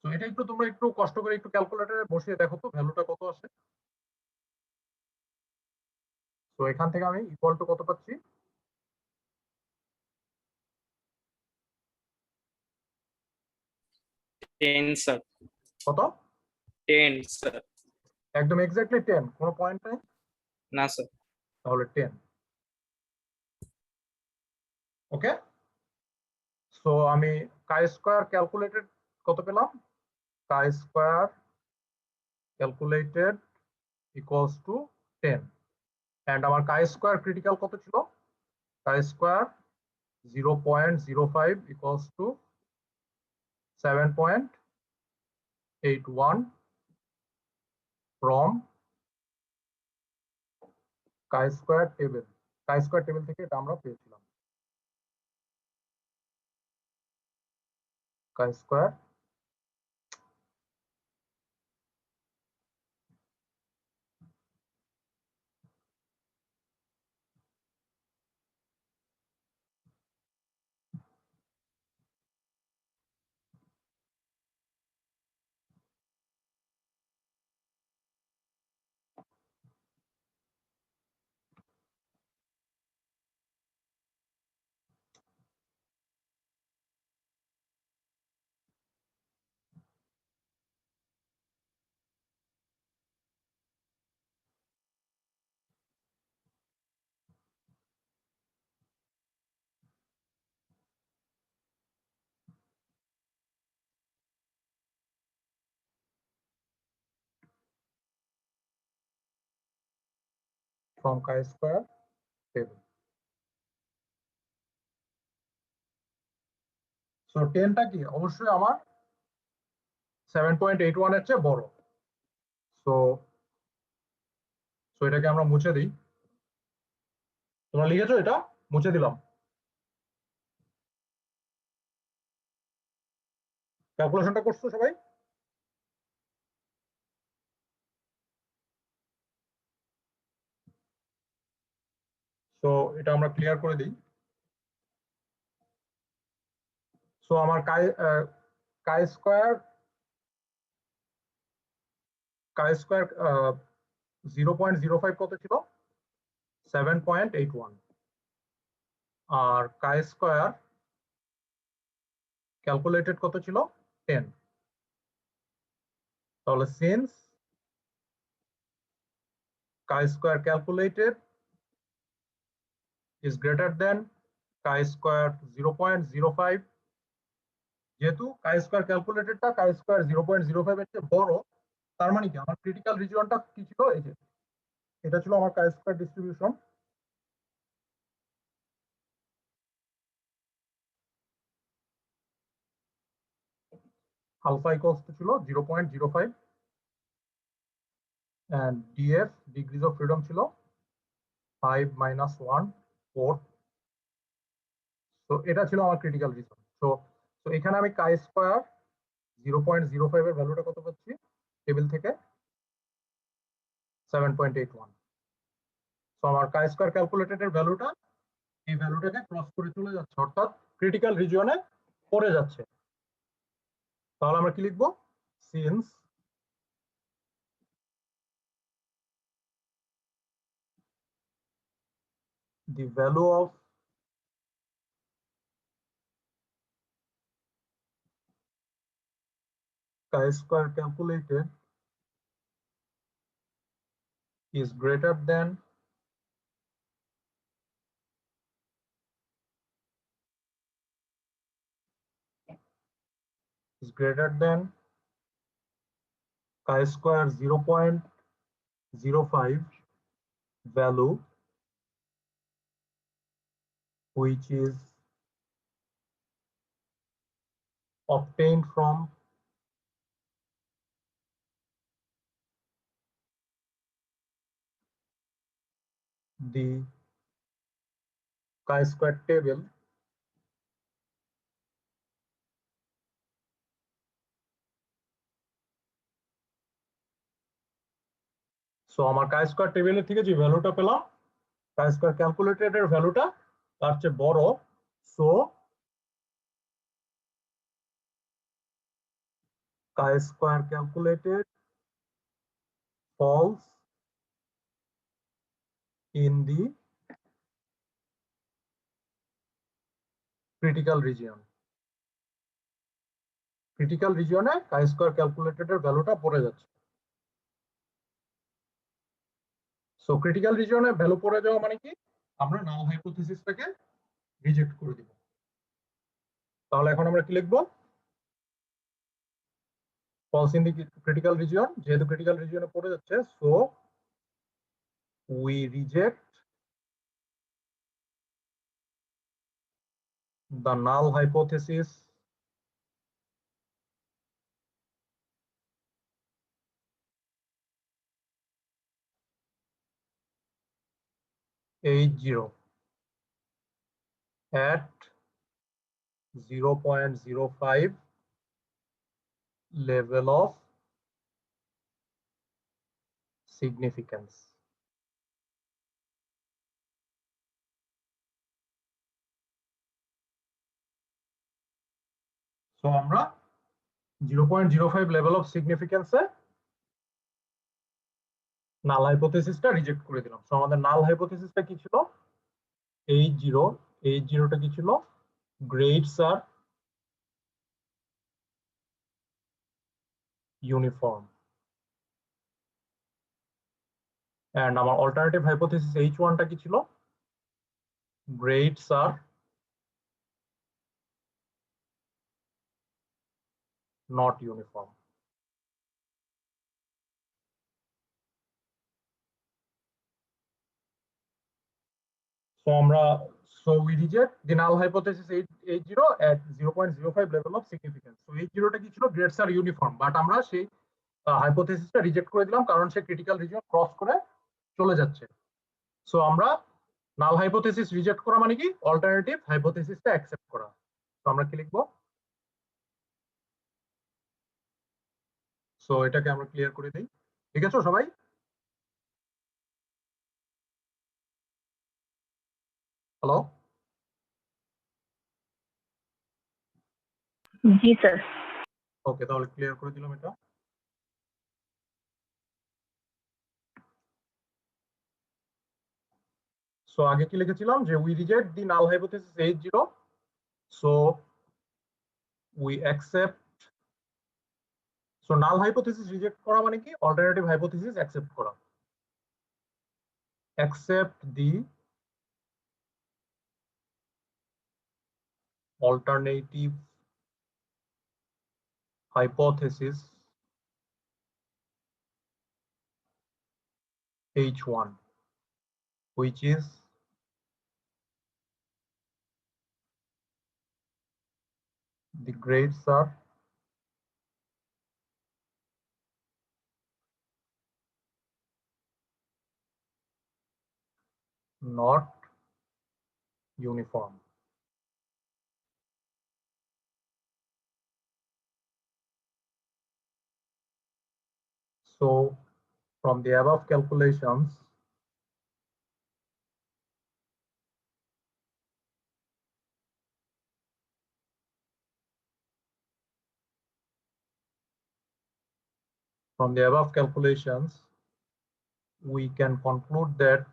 তো এটা একটু তোমরা একটু কষ্ট করে একটু ক্যালকুলেটরে বসিয়ে দেখো তো ভ্যালুটা কত আসে। তো এখান থেকে আমি ইকুয়াল টু কত পাচ্ছি? 10 স্যার। কত? 10 স্যার। একদম এক্স্যাক্টলি 10, কোনো পয়েন্ট নাই? না স্যার। তাহলে 10, ওকে। সো আমি কাই স্কয়ার ক্যালকুলেটেড কত পেলাম? Chi square calculated equals to 10, and আমার কাই স্কয়ার ক্রিটিক্যাল কত ছিল? Chi square 0.05 equals to 7.81 from chi square table. Chi square table থেকে এটা আমরা পেয়েছিলাম। Chi square from chi square table. So 10টা কি অবশ্যই আমার 7.81 এর চেয়ে বড়। সো সো এটাকে আমরা মুছে দিই। তোমরা লিখেছো এটা? মুছে দিলাম। ক্যালকুলেশনটা করছো সবাই? সো এটা আমরা ক্লিয়ার করে দিই। সো আমার কাই স্কয়ার 0.05 কত ছিল? 7.81, আর কাই স্কয়ার ক্যালকুলেটেড কত ছিল? 10, তাহলে since chi square calculated is greater than chi square 0.05, যেহেতু কাই স্কয়ার ক্যালকুলেটেডটা কাই স্কয়ার 0.05 এর চেয়ে বড়, তার মানে কি আমার ক্রিটিক্যাল রিজিয়নটা কি ছিল? এই যে এটা ছিল আমার chi square distribution. Alpha equals to ছিল 0.05 and df degrees of freedom ছিল 5 minus 1 4. তো এটা ছিল আমার ক্রিটিক্যাল রিজন। সো তো এখানে আমি কাই স্কয়ার 0.05 এর ভ্যালুটা কত পাচ্ছি টেবিল থেকে 7.81। সো আমার কাই স্কয়ার ক্যালকুলেটেড এর ভ্যালুটা এই ভ্যালুটাকে ক্রস করে চলে যাচ্ছে, অর্থাৎ ক্রিটিক্যাল রিজিয়নে পড়ে যাচ্ছে। তাহলে আমরা কি লিখবো? Since the value of chi-square calculated is greater than chi-square 0.05 value, which is obtained from the chi-square table so আমার কাই স্কয়ার টেবিলের থেকে যে ভ্যালুটা পেলাম কাই স্কয়ার ক্যালকুলেটেড এর ভ্যালুটা তার চেয়ে বড়, so chi square calculated falls in the critical region. Critical রিজিয়নে কাই স্কয়ার ক্যালকুলেটেড এর ভ্যালুটা পড়ে যাচ্ছে। সো ক্রিটিক্যাল রিজিয়নে ভ্যালু পড়ে যাওয়া মানে কি, আমরা নাল হাইপোথিসিসটাকে রিজেক্ট করে দিব। তাহলে এখন আমরা কি লিখবো? Falls in the critical region, যেহেতু ক্রিটিক্যাল রিজিয়নে পড়ে যাচ্ছে, so we reject the null hypothesis H0 at 0.05 level of significance. So আমরা 0.05 level of significance এ নাল হাইপোথিসিসটা রিজেক্ট করে দিলাম। সো আমাদের নাল হাইপোথিসিসটা কি ছিল? H0 টা কি ছিল? Grades are uniform. এন্ড আমার অল্টারনেটিভ হাইপোথিসিস H1 টা কি ছিল? Grades are not uniform. So we reject the null hypothesis H0 at 0.05 level of significance. So H0 টা কি ছিল? গ্রেডস আর ইউনিফর্ম, বাট আমরা সেই হাইপোথিসিসটা রিজেক্ট করে দিলাম কারণ সে ক্রিটিক্যাল রিজিয়ন ক্রস করে চলে যাচ্ছে। সো আমরা নাল হাইপোথিসিস রিজেক্ট করা মানে কি, অল্টারনেটিভ হাইপোথিসিসটা অ্যাকসেপ্ট করা। তো আমরা কি লিখবো? সো এটাকে আমরা ক্লিয়ার করে দিই। ঠিক আছে সবাই? হ্যালো, জি স্যার। ওকে, তাহলে ক্লিয়ার করে দিলাম এটা। সো আগে কি লিখেছিলাম যে we reject the null hypothesis H0, so we accept. So null hypothesis reject করা মানে কি, অল্টারনেটিভ হাইপোথিসিস অ্যাকসেপ্ট করা। Accept the alternative hypothesis H1, which is the grades are not uniform. So from the above calculations, we can conclude that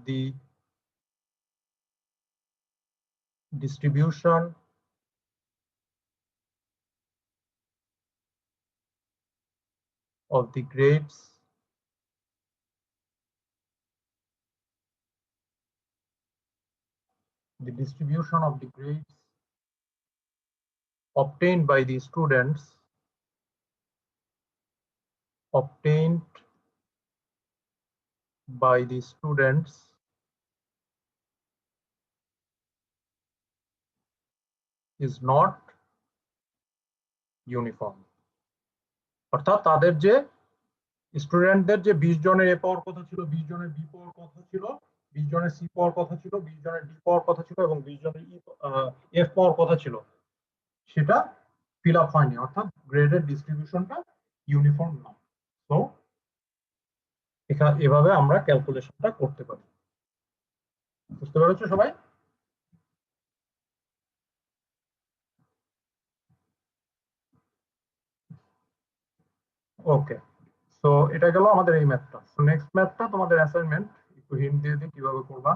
the distribution of the grades obtained by the students is not uniform. অর্থাৎ তাদের যে স্টুডেন্টদের যে 20 জনের এ পাওয়ার কথা ছিল, 20 জনের B পাওয়ার কথা ছিল, 20 জনের সি পাওয়ার কথা ছিল, 20 জনের ডি পাওয়ার কথা ছিল এবং 20 জনের এফ পাওয়ার কথা ছিল, সেটা ফিল আপ হয়নি। অর্থাৎ গ্রেডের ডিস্ট্রিবিউশনটা ইউনিফর্ম না। তো এভাবে আমরা ক্যালকুলেশনটা করতে পারি। বুঝতে পেরেছো সবাই? ওকে, সো এটা গেল আমাদের এই ম্যাথটা। সো নেক্সট ম্যাথটা তোমাদের অ্যাসাইনমেন্ট, একটু হিন্ট দিয়ে দিই কিভাবে করবা।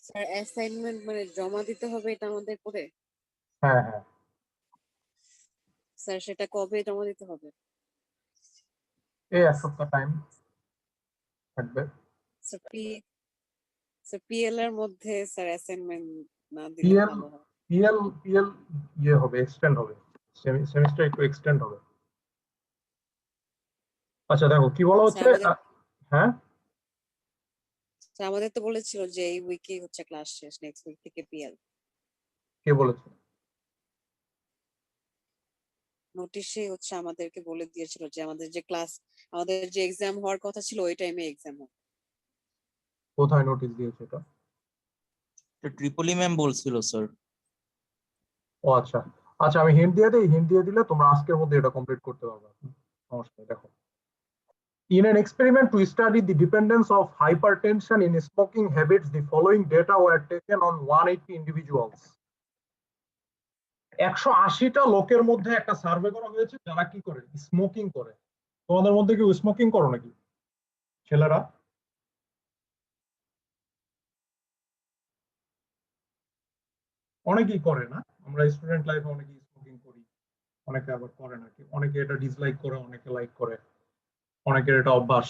স্যার অ্যাসাইনমেন্ট মানে জমা দিতে হবে এটা আমাদের করে? হ্যাঁ হ্যাঁ, স্যার সেটা কবে জমা দিতে হবে? এই এক সপ্তাহ টাইম থাকবে। স্যার পিএল এর মধ্যে স্যার অ্যাসাইনমেন্ট না দিলে পিএল ভালো হয়। পিএল ইয়ে হবে, এক্সটেন্ড হবে, সেমিস্টার একটু এক্সটেন্ড হবে। আচ্ছা দেখো কি বলা হচ্ছে। হ্যাঁ স্যার আমাদের তো বলেছিল যে এই উইকে হচ্ছে ক্লাস শেষ, নেক্সট উইক থেকে পিএল। কে বলেছে? নোটিশে হচ্ছে আমাদেরকে বলে দিয়েছিল যে আমাদের যে ক্লাস, আমাদের যে এক্সাম হওয়ার কথা ছিল ওই টাইমে এক্সাম হবে। কোথায় নোটিশ দিয়েছে এটা? ট্রিপলি ম্যাম বলছিল স্যার। ও আচ্ছা আচ্ছা, আমি হিন্ট দিয়ে দিই। হিন্ট দিয়ে দিলে তোমরা আজকের মধ্যে এটা কমপ্লিট করতে পারবে, সমস্যা নেই। দেখো, in an experiment to study the dependence of hypertension in smoking habits, the following data were taken on 180 individuals. 180টা লোকের মধ্যে একটা সার্ভে করা হয়েছে যারা কি করে, স্মোকিং করে। তোমাদের মধ্যে কেউ স্মোকিং করো নাকি ছেলেরা? অনেকেই করে না, আমরা স্টুডেন্ট লাইফে অনেকেই স্মোকিং করি, অনেকে আবার করে না। অনেকে এটা ডিসলাইক করে, অনেকে লাইক করে, অনেকের এটা অভ্যাস,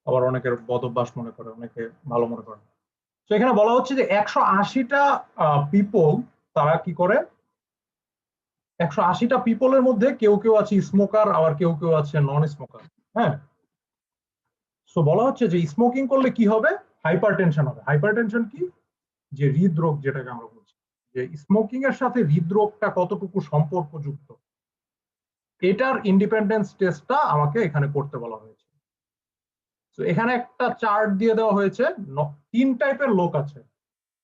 আবার অনেকের বদ অভ্যাস মনে করে, অনেকে ভালো মনে করে। তো এখানে বলা হচ্ছে যে 180টা পিপল তারা কি করে, 180টা পিপলের মধ্যে কেউ কেউ আছে স্মোকার, আবার কেউ কেউ আছে নন স্মোকার। হ্যাঁ, সো বলা হচ্ছে যে স্মোকিং করলে কি হবে, হাইপারটেনশন হবে। হাইপারটেনশন কি? যে হৃদরোগ, যেটাকে আমরা বলছি, যে স্মোকিং এর সাথে হৃদরোগটা কতটুকু সম্পর্কযুক্ত, এটার ইন্ডিপেন্ডেন্স টেস্টটা আমাকে এখানে করতে বলা হয়েছে। তো এখানে একটা চার্ট দিয়ে দেওয়া হয়েছে। 3 টাইপের লোক আছে।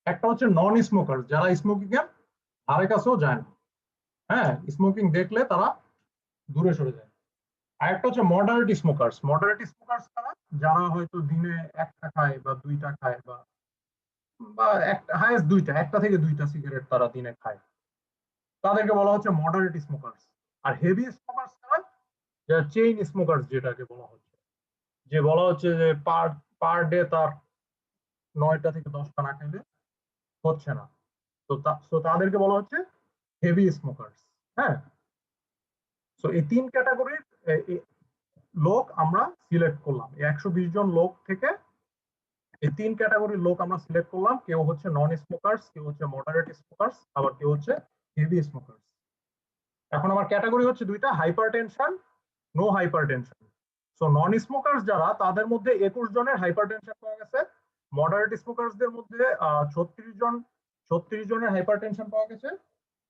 একটা হচ্ছে নন স্মোকার, যারা স্মোকিং এর ধারে কাছেও যায় না। হ্যাঁ, স্মোকিং দেখলে তারা দূরে সরে যায়। আর একটা হচ্ছে মডারেট স্মোকার্স। মডারেট স্মোকার্স তারা যারা হয়তো দিনে একটা খায় বা দুইটা খায়, বা একটা হাইয়েস্ট দুইটা, একটা থেকে দুইটা সিগারেট তারা দিনে খায়, তাদেরকে বলা হচ্ছে মডারেট স্মোকার্স। আর হেভি স্মোকার্স তারা, যারা চেইন স্মোকার্স যেটাকে বলা হচ্ছে, যে বলা হচ্ছে যে পার ডে তার 9টা থেকে 10টা না খেলে হচ্ছে না। তো তাদেরকে বলা হচ্ছে হেভি স্মোকার্স। হ্যাঁ, সো এই 3 ক্যাটাগরির লোক আমরা সিলেক্ট করলাম। 120 জন লোক থেকে এই 3 ক্যাটাগরির লোক আমরা সিলেক্ট করলাম। কেউ হচ্ছে নন স্মোকার্স, কেউ হচ্ছে মডারেট স্মোকার্স, আবার কেউ হচ্ছে হেভি স্মোকার্স। এখন আমার ক্যাটাগরি হচ্ছে দুইটা, hypertension, no hypertension. So non smokers যারা, তাদের মধ্যে 21 জনের হাইপারটেনশন পাওয়া গেছে, মডারেট স্মোকার্সদের মধ্যে 36 জনের হাইপারটেনশন পাওয়া গেছে।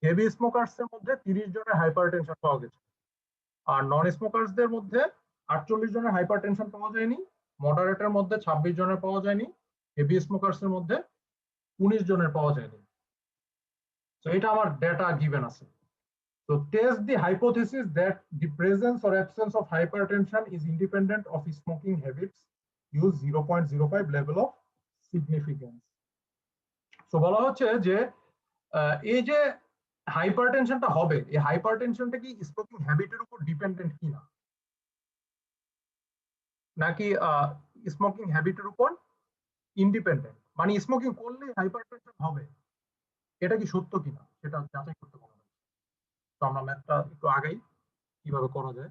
হেভি স্মোকার্সের মধ্যে 30 জনের হাইপারটেনশন পাওয়া গেছে। আর নন স্মোকার্সদের মধ্যে 48 জনের হাইপারটেনশন পাওয়া যায়নি। মডারেটের মধ্যে 26 জনের পাওয়া যায়নি। হেভি স্মোকার্সের মধ্যে 19 জনের পাওয়া যায়নি। তো এটা আমার ডেটা গিভেন আছে। So test the hypothesis that the presence or absence of hypertension is independent of smoking habits. Use 0.05 level of significance. So বলা হচ্ছে যে এই যে হাইপারটেনশনটা হবে, এই হাইপারটেনশনটা কি স্মোকিং হ্যাবিটের উপর ডিপেন্ডেন্ট কিনা, নাকি স্মোকিং হ্যাবিটের উপর ইন্ডিপেন্ডেন্ট, মানে স্মোকিং করলে হাইপারটেনশন হবে, এটা কি সত্য কিনা সেটা যাচাই করতে পারবো। তো আমরা ম্যাথটা একটু আগেই কিভাবে করা যায়,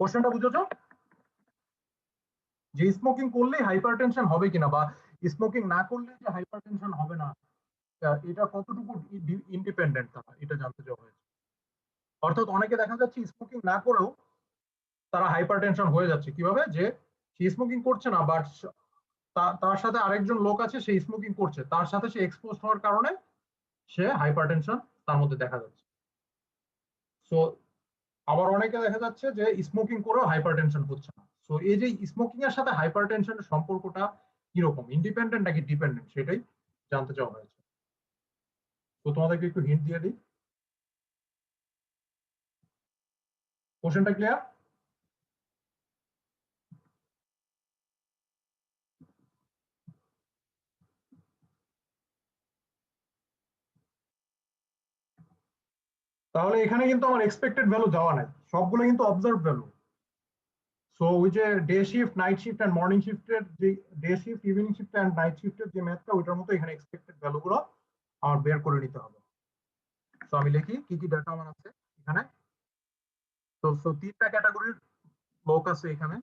কোশ্চেনটা বুঝেছো? যে স্মোকিং করলে হাইপারটেনশন হবে কিনা বা স্মোকিং না করলে যে হাইপারটেনশন হবে না, এটা কতটুকু ইন্ডিপেন্ডেন্ট তারা, এটা জানতে চাওয়া হয়েছে। অর্থাৎ অনেকে দেখা যাচ্ছে স্মোকিং না করেও তারা হাইপারটেনশন হয়ে যাচ্ছে। কিভাবে? যে সে স্মোকিং করছে না, বাট তার সাথে আরেকজন লোক আছে সে স্মোকিং করছে, তার সাথে সে এক্সপোজ হওয়ার কারণে সে হাইপারটেনশন তার মধ্যে দেখা যাচ্ছে। সো আবার অনেকে দেখা যাচ্ছে যে স্মোকিং করেও হাইপারটেনশন হচ্ছে না। সো এই যে স্মোকিং এর সাথে হাইপারটেনশনের সম্পর্কটা কিরকম, ইন্ডিপেন্ডেন্ট নাকি ডিপেন্ডেন্ট, সেটাই জানতে চাওয়া হয়েছে। তো তোমাদেরকে একটু হিন্ট দিয়ে দিই। কোশ্চেনটা ক্লিয়ার? তাহলে এখানে কিন্তু আমার এক্সপেক্টেড ভ্যালু দেওয়া নাই, সবগুলো কিন্তু অবজার্ভ ভ্যালু। সো ওই যে day shift, night shift and morning শিফটের যে day shift, evening shift and night শিফটের যে ম্যাথটা, ওইটার মতো এখানে এক্সপেক্টেড ভ্যালুগুলো আমার বের করে নিতে হবে। তো আমি লিখি কি কি ডাটা আমার আছে এখানে। তো তিনটা ক্যাটাগরির লোক আছে এখানে।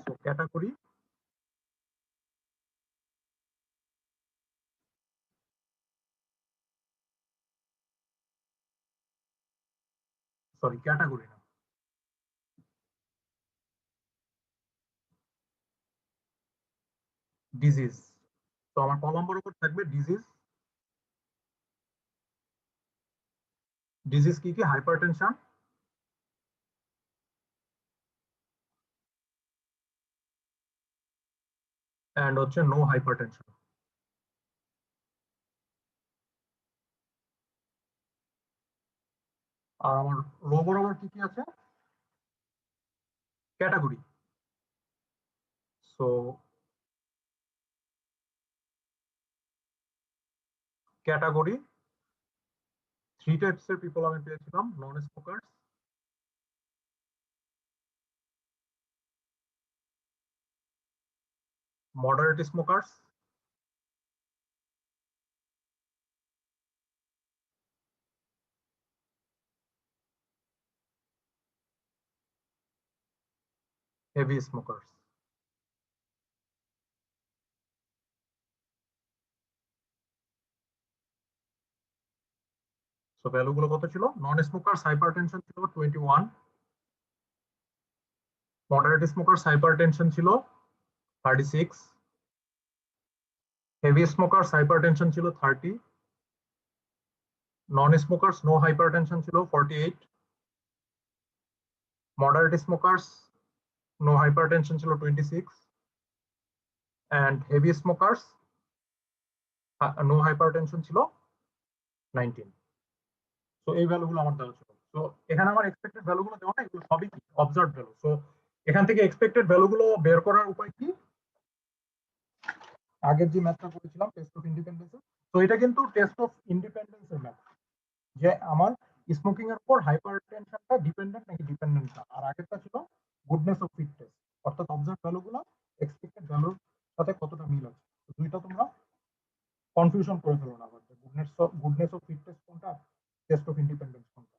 সো ক্যাটাগরি, সরি ক্যাটাগরি না, ডিজিজ। তো আমার ক নম্বর উপর থাকবে ডিজিজ। ডিজিজ কি কি? হাইপারটেনশন, এন্ড হচ্ছে নো হাইপারটেনশন। আর আমার রো বরাবর কি কি আছে? ক্যাটাগরি। সো ক্যাটাগরি 3 টাইপস এর পিপল আমি পেয়েছিলাম: non smokers, moderate smokers, heavy smokers. So ভ্যালুগুলো কত ছিল? নন স্মোকার্স হাইপারটেনশন ছিল 21, মডারেট স্মোকার্স হাইপারটেনশন ছিল 36, হেভি স্মোকার্স হাইপারটেনশন ছিল 30, নন স্মোকার্স নো হাইপারটেনশন ছিল 48, মডারেট স্মোকার্স নো হাইপারটেনশন ছিল 26, and heavy smokers no hypertension ছিল 19। সো এই ভ্যালুগুলো আমার দেওয়া ছিল। তো এখানে আমার এক্সপেক্টেড ভ্যালুগুলো দেওয়া না, এগুলো সবই কি অবজার্ভ ভ্যালু। সো এখান থেকে এক্সপেক্টেড ভ্যালুগুলো বের করার উপায় কি? আগের যে ম্যাথটা করেছিলাম টেস্ট অফ ইন্ডিপেন্ডেন্স, তো এটা কিন্তু টেস্ট অফ ইন্ডিপেন্ডেন্স এর ম্যাথ, যে আমার স্মোকিং এর উপর হাইপারটেনশনটা ডিপেন্ডেন্ট নাকি ডিপেন্ডেন্ট না। আর আগেরটা ছিল গুডনেস অফ ফিট টেস্ট, অর্থাৎ অবজার্ভ ভ্যালুগুলো এক্সপেক্টেড ভ্যালুর সাথে কতটা মিল আছে। তো দুইটা তোমরা কনফিউশন করে ফেলো না, গুডনেস অফ ফিট টেস্ট কোনটা, টেস্ট অফ ইন্ডিপেন্ডেন্স কোনটা।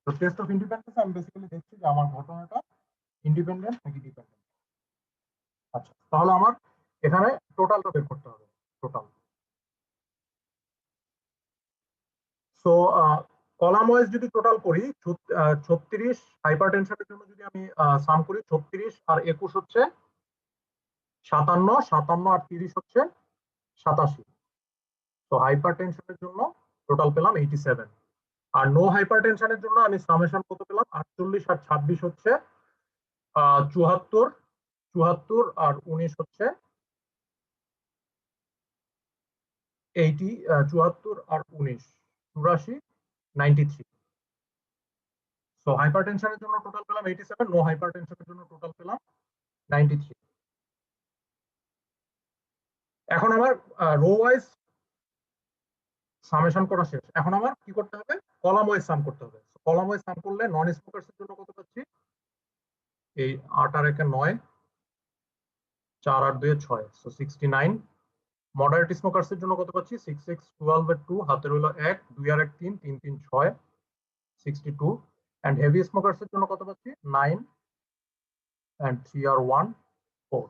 তো টেস্ট অফ ইন্ডিপেন্ডেন্স আমি বেসিক্যালি দেখছি যে আমার ঘটনাটা ইন্ডিপেন্ডেন্ট নাকি ডিপেন্ডেন্ট। আচ্ছা, তাহলে আমার এখানে টোটালটা বের করতে হবে, টোটাল। সো কলাম ওয়াইজ যদি টোটাল করি 36 হাইপারটেনশনের জন্য যদি আমি সাম করি 36 আর 21 হচ্ছে 57, 57 আর 30 হচ্ছে 87। তো হাইপারটেনশনের জন্য টোটাল পেলাম 87। আর নো হাইপারটেনশনের জন্য আমি সামেশন কত পেলাম 48 আর 26 হচ্ছে 74, 74 আর 19 হচ্ছে 80, 74 আর 19 84, 93। সো হাইপারটেনশনের জন্য টোটাল পেলাম 87, নো হাইপারটেনশনের জন্য টোটাল পেলাম 93। এখন আমার রো ওয়াইজ সামেশন করা শেষ। এখন আমার কি করতে হবে, কলাম ওয়াইজ সাম করতে হবে। কলাম ওয়াইজ সাম করলে নন স্মোকার্স এর জন্য কত পাচ্ছি, এই 8 আর 1 9, 4 আর 2 6, সো 69। মডারেট স্মোকার্স এর জন্য কত পাচ্ছি, 6 6 12 এর 2, হাতের হলো 1, 2 আর 1 3, 3 3 6, 62। এন্ড হেভি স্মোকার্স এর জন্য কত পাচ্ছি, 9 এন্ড 3 আর 1 4।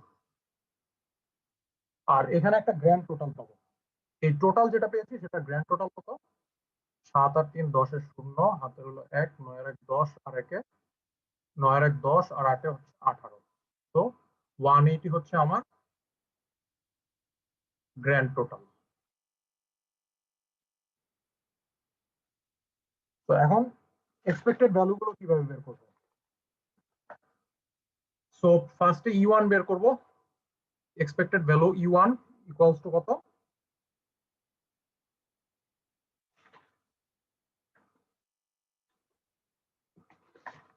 আর এখানে একটা গ্র্যান্ড টোটাল পাবো। এই টোটাল যেটা পেয়েছি সেটা গ্র্যান্ড টোটাল কত, 7 আর 3 10 এর 0, হাতের হলো 1, 9 আর 1 10 আর 1 9 আর 1 10 আর 8 হচ্ছে 18। তো 180 হচ্ছে আমার গ্র্যান্ড টোটাল। তো এখন এক্সপেক্টেড ভ্যালু গুলো কিভাবে বের করব। সো ফার্স্টে E1 বের করব। Expected value E1 equals to কত,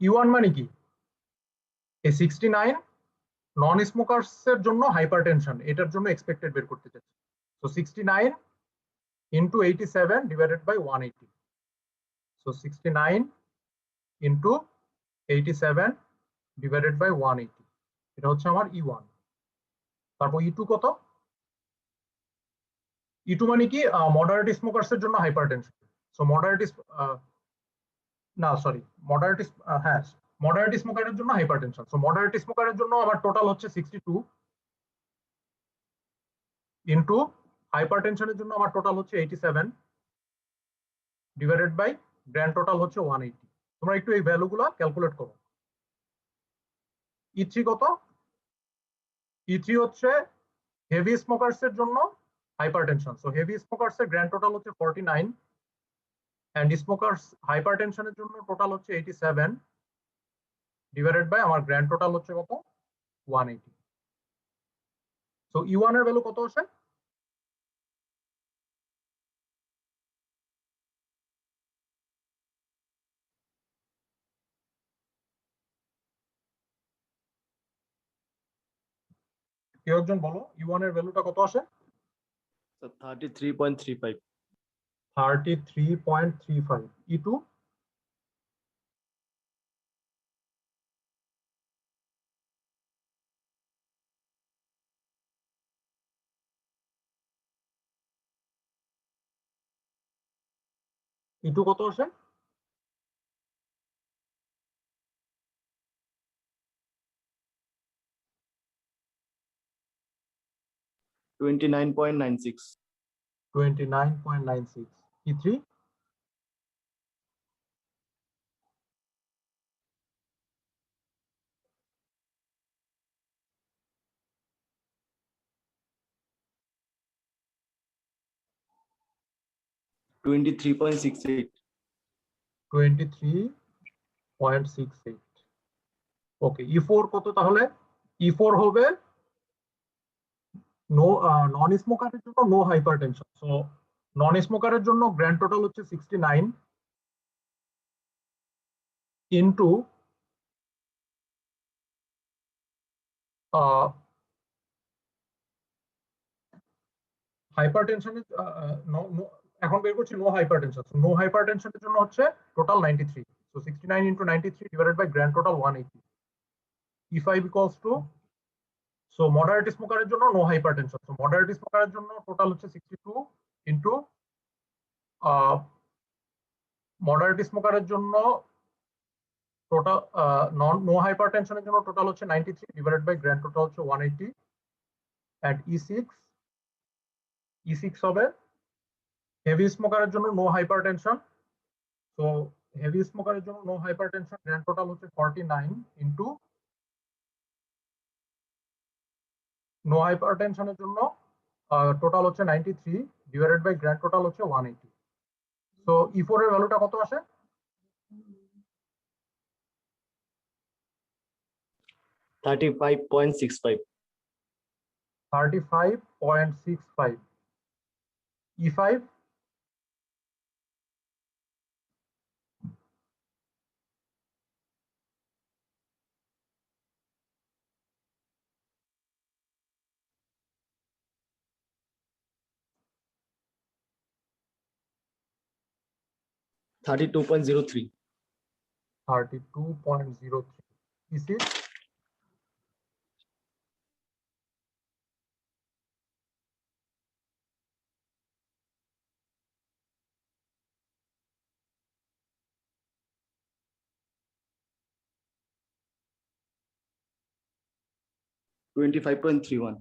E1 মানে কি, এই 69 নন স্মোকার্স এর জন্য হাইপারটেনশন, এটার জন্য এক্সপেক্টেড বের করতে চাচ্ছি। So 69 into 87 divided by 180। So 69 into 87 divided by 180, এটা হচ্ছে আমার E1। তারপর E2 কত, E2 মানে কি, মডারেট স্মোকার্স এর জন্য হাইপারটেনশন। সো মডারেট না সরি মডারেট, হ্যাঁ মডারেট স্মোকারের জন্য হাইপারটেনশন। সো মডারেট স্মোকারের জন্য আমার টোটাল হচ্ছে 62 ইনটু হাইপারটেনশনের জন্য আমার টোটাল হচ্ছে 87 ডিভাইডেড বাই গ্র্যান্ড টোটাল হচ্ছে 180। তোমরা একটু এই ভ্যালুগুলো ক্যালকুলেট করো। E3 কত, E3 হচ্ছে হেভি স্মোকার্স এর জন্য হাইপারটেনশন। সো হেভি স্মোকার্স এর গ্র্যান্ড টোটাল হচ্ছে 49 এন্ড স্মোকার্স হাইপারটেনশনের জন্য টোটাল হচ্ছে 87 ডিভাইডেড বাই আমার গ্র্যান্ড টোটাল হচ্ছে কত, 180। সো E1 এর ভ্যালু কত আসে, কেউ একজন বলো E1 এর ভ্যালুটা কত আসে, 33.35। 33.35। E2, E2 কত আসে, 29.96। 29.96। E3, 23.68। 23.68। ওকে, E4 কত তাহলে, E4 হবে নন স্মোকারের জন্য নো হাইপারটেনশন। সো নন স্মোকারের জন্য গ্র্যান্ড টোটাল হচ্ছে 69 ইনটু হাইপারটেনশনের, এখন বের করছি নো হাইপারটেনশন। নো হাইপারটেনশনের জন্য হচ্ছে total 93। So 69 into 93 divided by grand total 180। E5 equals to, so moderate স্মোকারের জন্য নো হাইপারটেনশন। সো মডারেট স্মোকারের জন্য টোটাল হচ্ছে 62 ইনটু মডারেট স্মোকারের জন্য টোটাল, নো হাইপারটেনশনের জন্য টোটাল হচ্ছে 93 ডিভাইডেড বাই গ্র্যান্ড টোটাল হচ্ছে 180। এন্ড E6 হবে হেভি স্মোকারের জন্য নো হাইপারটেনশন। সো হেভি স্মোকারের জন্য নো হাইপারটেনশন গ্র্যান্ড টোটাল হচ্ছে 49 ইনটু নো হাইপারটেনশনের জন্য টোটাল হচ্ছে 93 ডিভাইডেড বাই গ্র্যান্ড টোটাল হচ্ছে 180। সো E4 এর ভ্যালুটা কত আসে? 35.65. 35.65। E5 32.03. 32.03। E6 25.31.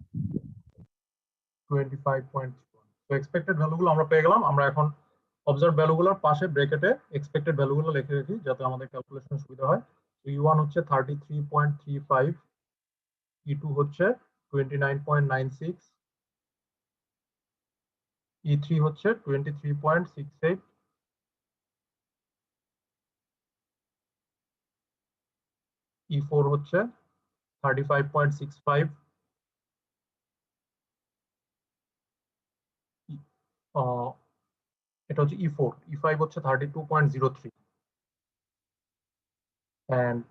25.1। তো এক্সপেক্টেড ভ্যালুগুলো আমরা পেয়ে গেলাম। আমরা এখন অবজার্ভ ভ্যালুগুলোর পাশে ব্র্যাকেটে এক্সপেক্টেড ভ্যালুগুলো লিখে রাখি যাতে আমাদের ক্যালকুলেশন সুবিধা হয়। তো E1 হচ্ছে 33.35, E2 হচ্ছে 29.96, E3 হচ্ছে 23.68, E4 হচ্ছে 35.65, এটা হচ্ছে E4, E5 হচ্ছে 32.03 and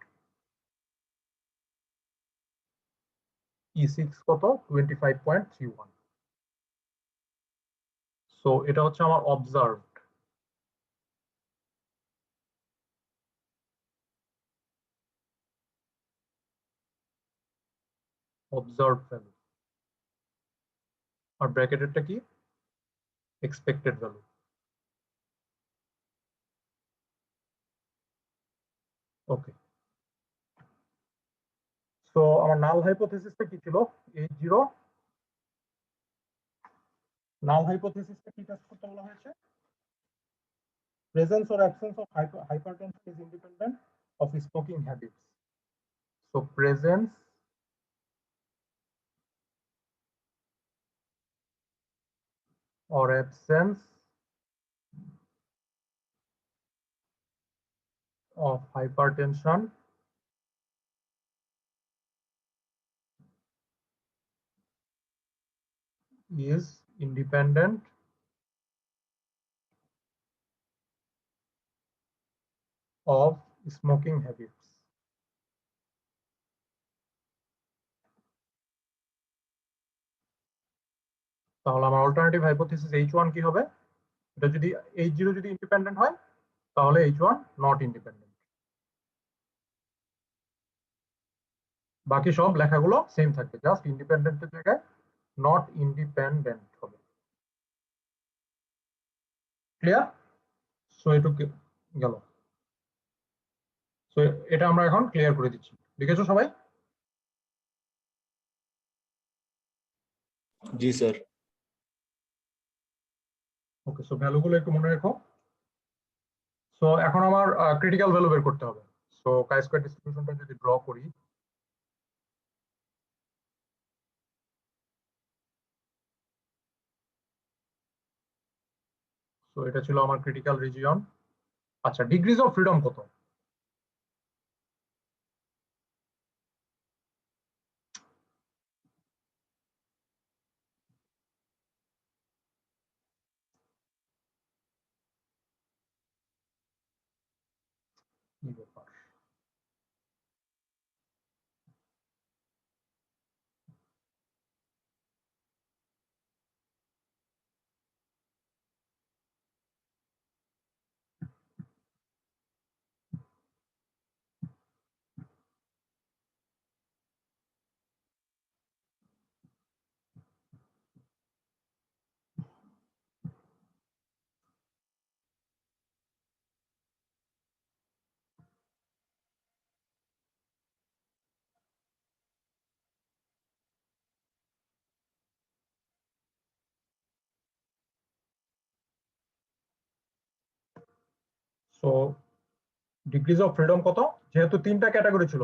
E6 কত 25.31। সো এটা হচ্ছে আমার অবজার্ভড। অবজার্ভ ভ্যালু আর ব্র্যাকেটেরটা কি এক্সপেক্টেড ভ্যালু। ওকে, সো আমার নাল হাইপোথিসিসটা কি ছিল? H0 নাল হাইপোথিসিসটা কি টেস্ট করতে বলা হয়েছে? Presence or absence of hypertension is independent of smoking habits. So presence or absence of hypertension is independent of smoking habits. তাহলে আমার অল্টারনেটিভ হাইপোথিসিস H1 কি হবে? এটা যদি H0 যদি ইন্ডিপেন্ডেন্ট হয় তাহলে H1 নট ইন্ডিপেন্ডেন্ট। বাকি সব লেখাগুলো সেম থাকবে, জাস্ট ইন্ডিপেন্ডেন্টের জায়গায় নট ইন্ডিপেন্ডেন্ট হবে। ক্লিয়ার? সো এটুকু গেল। সো এটা আমরা এখন ক্লিয়ার করে দিচ্ছি। লিখেছো সবাই? জি স্যার। ওকে, সো ভ্যালুগুলো একটু মনে রেখো। সো এখন আমার ক্রিটিক্যাল ভ্যালু বের করতে হবে। সো কাই স্কয়ার ডিস্ট্রিবিউশনটা যদি ড্র করি, সো এটা ছিল আমার ক্রিটিক্যাল রিজিয়ন। আচ্ছা, ডিগ্রিজ অফ ফ্রিডম কত? কি ব্যাপার? সো ডিগ্রিজ অফ ফ্রিডম কত, যেহেতু তিনটা ক্যাটাগরি ছিল,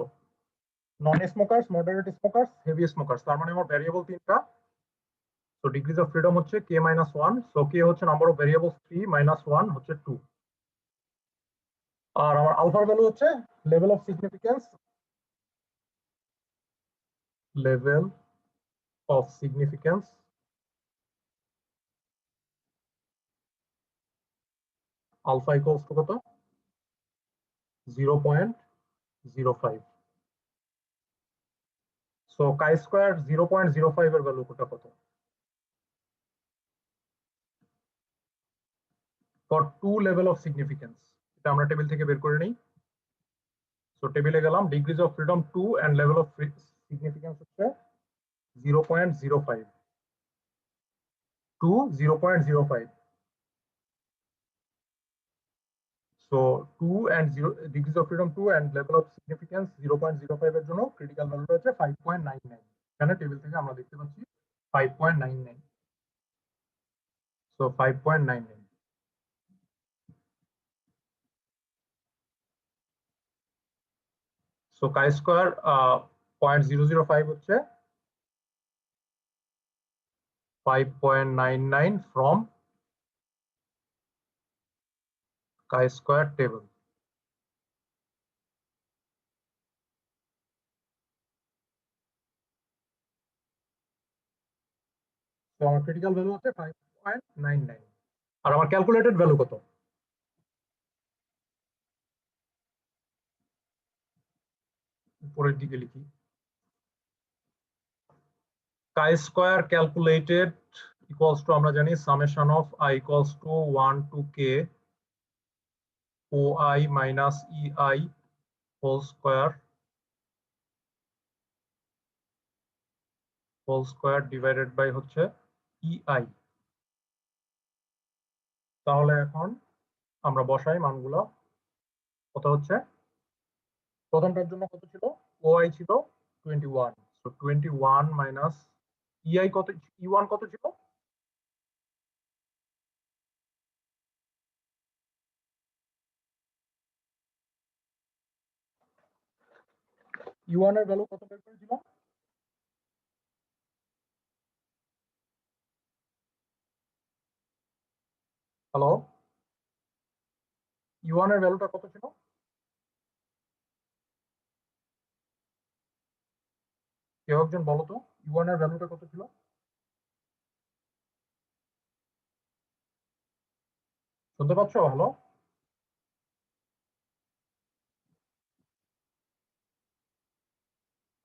non smokers, moderate smokers, heavy smokers, তার মানে আমার ভ্যারিয়েবল তিনটা। সো ডিগ্রিজ অফ ফ্রিডম হচ্ছে k-1, সো k হচ্ছে নাম্বার অফ ভ্যারিয়েবলস 3 -1 হচ্ছে 2, আর আমার আলফার ভ্যালু হচ্ছে level of significance, level of significance alpha equals to কত, 0.05। সো কাই স্কয়ার 0.05 এর ভ্যালু কত, for two level of significance, এটা আমরা টেবিল থেকে বের করে নিই। সো টেবিলে গেলাম, degrees of freedom 2 and level of significance হচ্ছে 0.05 to 0.05। So 2 and 0 degrees of freedom 2 and level of significance 0.05 এর জন্য ক্রিটিক্যাল ভ্যালুটা হচ্ছে 5.99। এখানে টেবিল থেকে আমরা দেখতে পাচ্ছি 5.99। So 5.99। So chi square 0.005 হচ্ছে 5.99 from chi square table। তো আমার ক্রিটিক্যাল ভ্যালু হচ্ছে 5.99, আর আমার ক্যালকুলেটেড ভ্যালু কত, উপরের দিকে লিখি, chi square calculated equals to আমরা জানি summation of I equals to 1 to k OI minus EI whole square divided by হচ্ছে EI। তাহলে এখন আমরা বসাই মানগুলো, কত হচ্ছে, প্রথমটার জন্য কত ছিল, OI ছিল 21, সো 21 মাইনাস EI কত, E1 কত ছিল, E1 এর ভ্যালু কত বের করেছিলাম, হ্যালো, E1 এর ভ্যালুটা কত ছিল, কেউ একজন বলো তো E1 এর ভ্যালুটা কত ছিল, শুনতে পাচ্ছ, হ্যালো,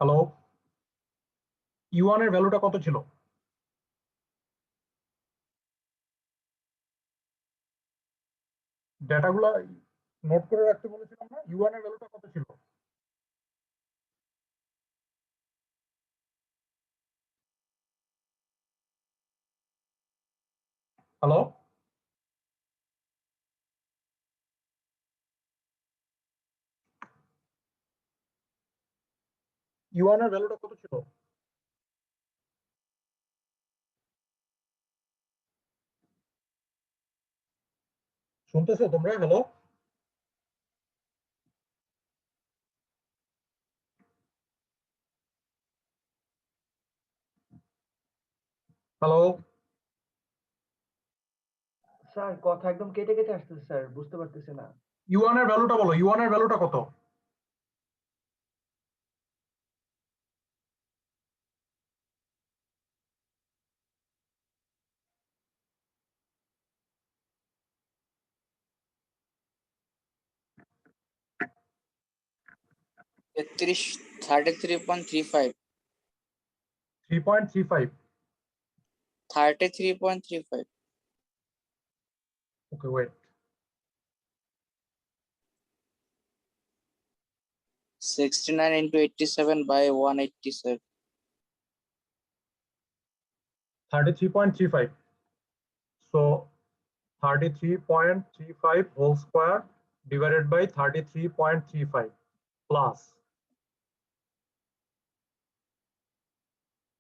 হ্যালো, E1 এর ভ্যালুটা কত ছিল, ডেটাগুলো নোট করে রাখতে বলেছিলাম না, E1 এর ভ্যালুটা কত ছিল, হ্যালো, E1 এর ভ্যালুটা কত ছিল, শুনতেছো তোমরা, হ্যালো, হ্যালো, স্যার কথা একদম কেটে কেটে আসতেছে স্যার, বুঝতে পারতেছি না। E1 এর ভ্যালুটা বলো, E1 এর ভ্যালুটা কত, তেত্রিশ 33.35 3.35। 33.35 ওকে, wait, 69 into 87 by 187 33.35, so 33.35 whole square divided by 33.35 plus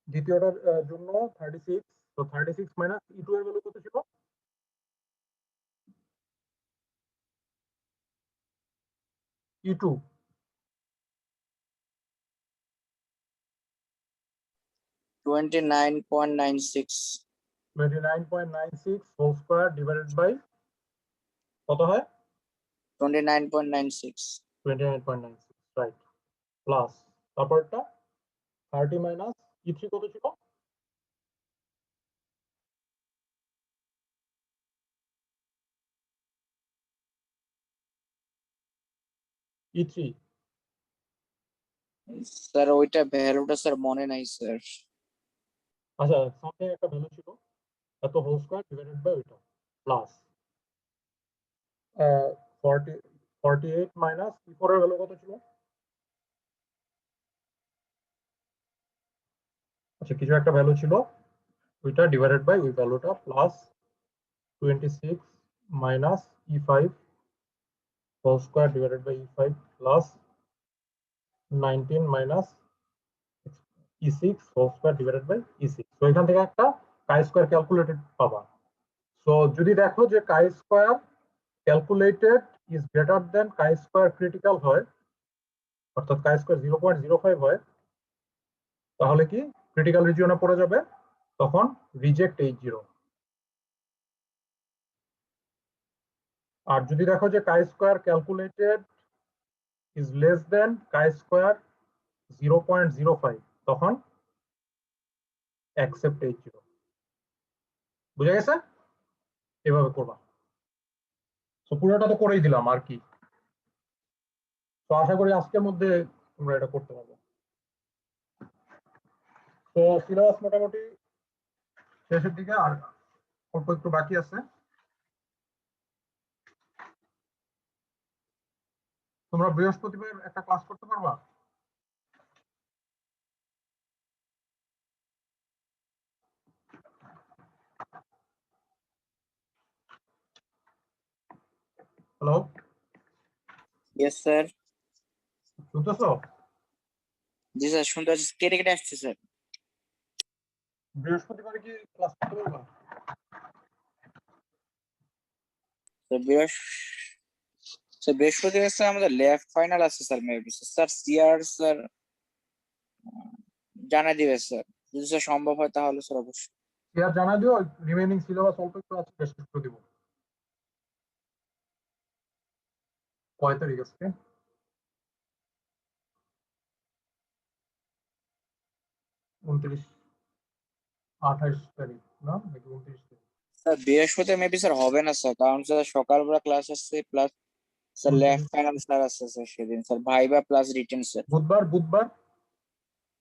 দ্বিতীয়টার জন্য 36, তো 36 মাইনাস E2 এর ভ্যালু কত ছিল, E2. $29.96. 29.96 whole square divided by কত হয়? 29.96. 29.96, right, প্লাস তারপরটা 30 মাইনাস E3 কত ছিল? E3 স্যার ওইটা ভ্যালুটা স্যার মনে নাই স্যার। আচ্ছা সামনে একটা ভ্যালু ছিল এত হোল স্কয়ার ডিভাইডেড বাই ওইটা প্লাস 48 মাইনাস E4 এর ভ্যালু কত ছিল? আচ্ছা কিছু একটা ভ্যালু ছিল ওইটা ডিভাইডেড বাই ওই ভ্যালুটা plus 26 minus E5 whole square divided by E5 plus 19 minus E6 whole square divided by E6। তো এখান থেকে একটা কাই স্কয়ার ক্যালকুলেটেড পাবা। সো যদি দেখো যে chi square calculated is greater than chi square critical হয়, অর্থাৎ কাই স্কয়ার 0.05 হয়, তাহলে কি ক্রিটিক্যাল রিজিয়নে পড়ে যাবে, তখন রিজেক্ট H0। আর যদি দেখো যে chi square calculated is less than chi square 0.05, তখন অ্যাকসেপ্ট H0। বুঝা গেছে? এভাবে করবা। তো পুরোটা তো করেই দিলাম আর কি। তো আশা করি আজকের মধ্যে তোমরা এটা করতে পারবে। তো সিলেবাস মোটামুটি শেষের দিকে, আর অল্প একটু বাকি আছে। তোমরা বৃহস্পতিবার একটা ক্লাস করতে পারবা? Hello, yes sir. শুনতেছো? জি স্যার শুনতে পাচ্ছি, কেটে কেটে আসছে স্যার। বৃহস্পতিবার কি ক্লাস করতে পারবা? স্যার বৃহস্পতিবার স্যার আমাদের লেফট ফাইনাল আছে sir, maybe sir CR sir জানাই দিবে স্যার, যদি স্যার সম্ভব হয় তাহলে স্যার অবশ্যই। ইয়ার জানাই দিও, রিমেইনিং সিলেবাস অল্প একটু আছে, শেষ করে দিব। কয় তারিখ আজকে? 29, 28 তারিখ না নাকি 29 তারিখ? স্যার বৃহস্পতিবার মেবি স্যার হবে না স্যার, কারণ স্যার সকালবেলা ক্লাস আছে plus sir left final sir আছে স্যার সেদিন, sir viva plus written sir. বুধবার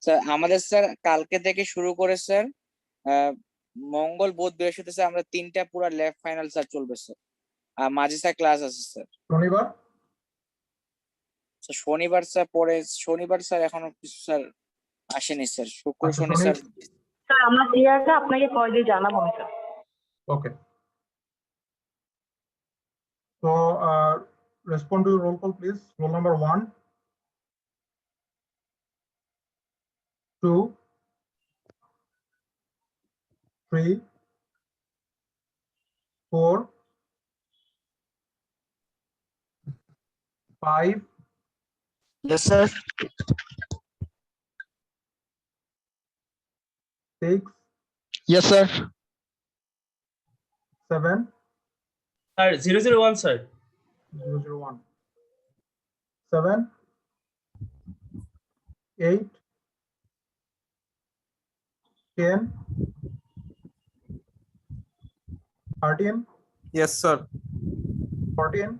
স্যার আমাদের স্যার কালকে থেকে শুরু করে স্যার মঙ্গল বুধ বৃহস্পতি স্যার আমরা 3টা পুরো লেফট ফাইনাল স্যার চলবে স্যার, আর মাঝে স্যার ক্লাস আছে স্যার। শনিবার স্যার শনিবার স্যার পরে, শনিবার স্যার এখনো কিছু স্যার আসেনি স্যার, শুক্র আচ্ছা, শনি স্যার। স্যার আমরা ক্লিয়ারটা আপনাকে পরে দিয়ে জানাবো না sir. Okay. So respond to your roll call please. Roll number 1, 2, 3, 4, 5, Yes, sir. 6, Yes, sir. 7, Sir, 001, sir. 001, 7, 8, 10, 13, Yes, sir. 14,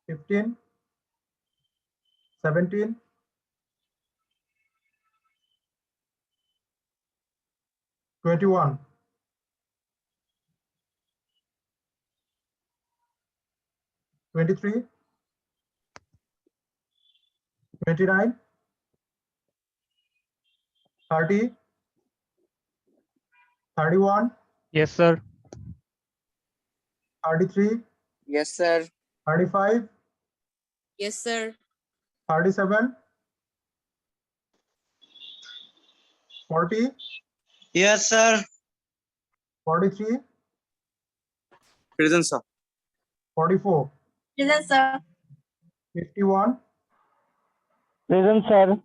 15, 17, 21, 23, 29, 30, 31, Yes, sir. 33, yes sir. 35, yes sir. 37, 40, Yes, sir. 43, Present, sir. 44, present sir. 51, Present, sir.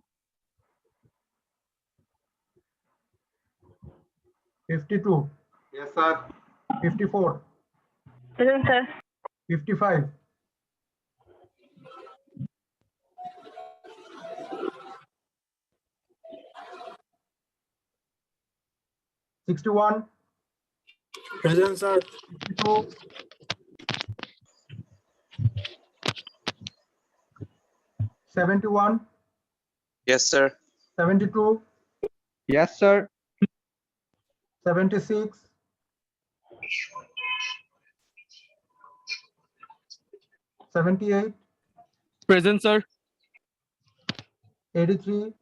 52, Yes, sir. 54, Present, sir. 55, 61, Present, sir. 62, 71, Yes, sir. 72, Yes, sir. 76, 78, Present, sir. 83,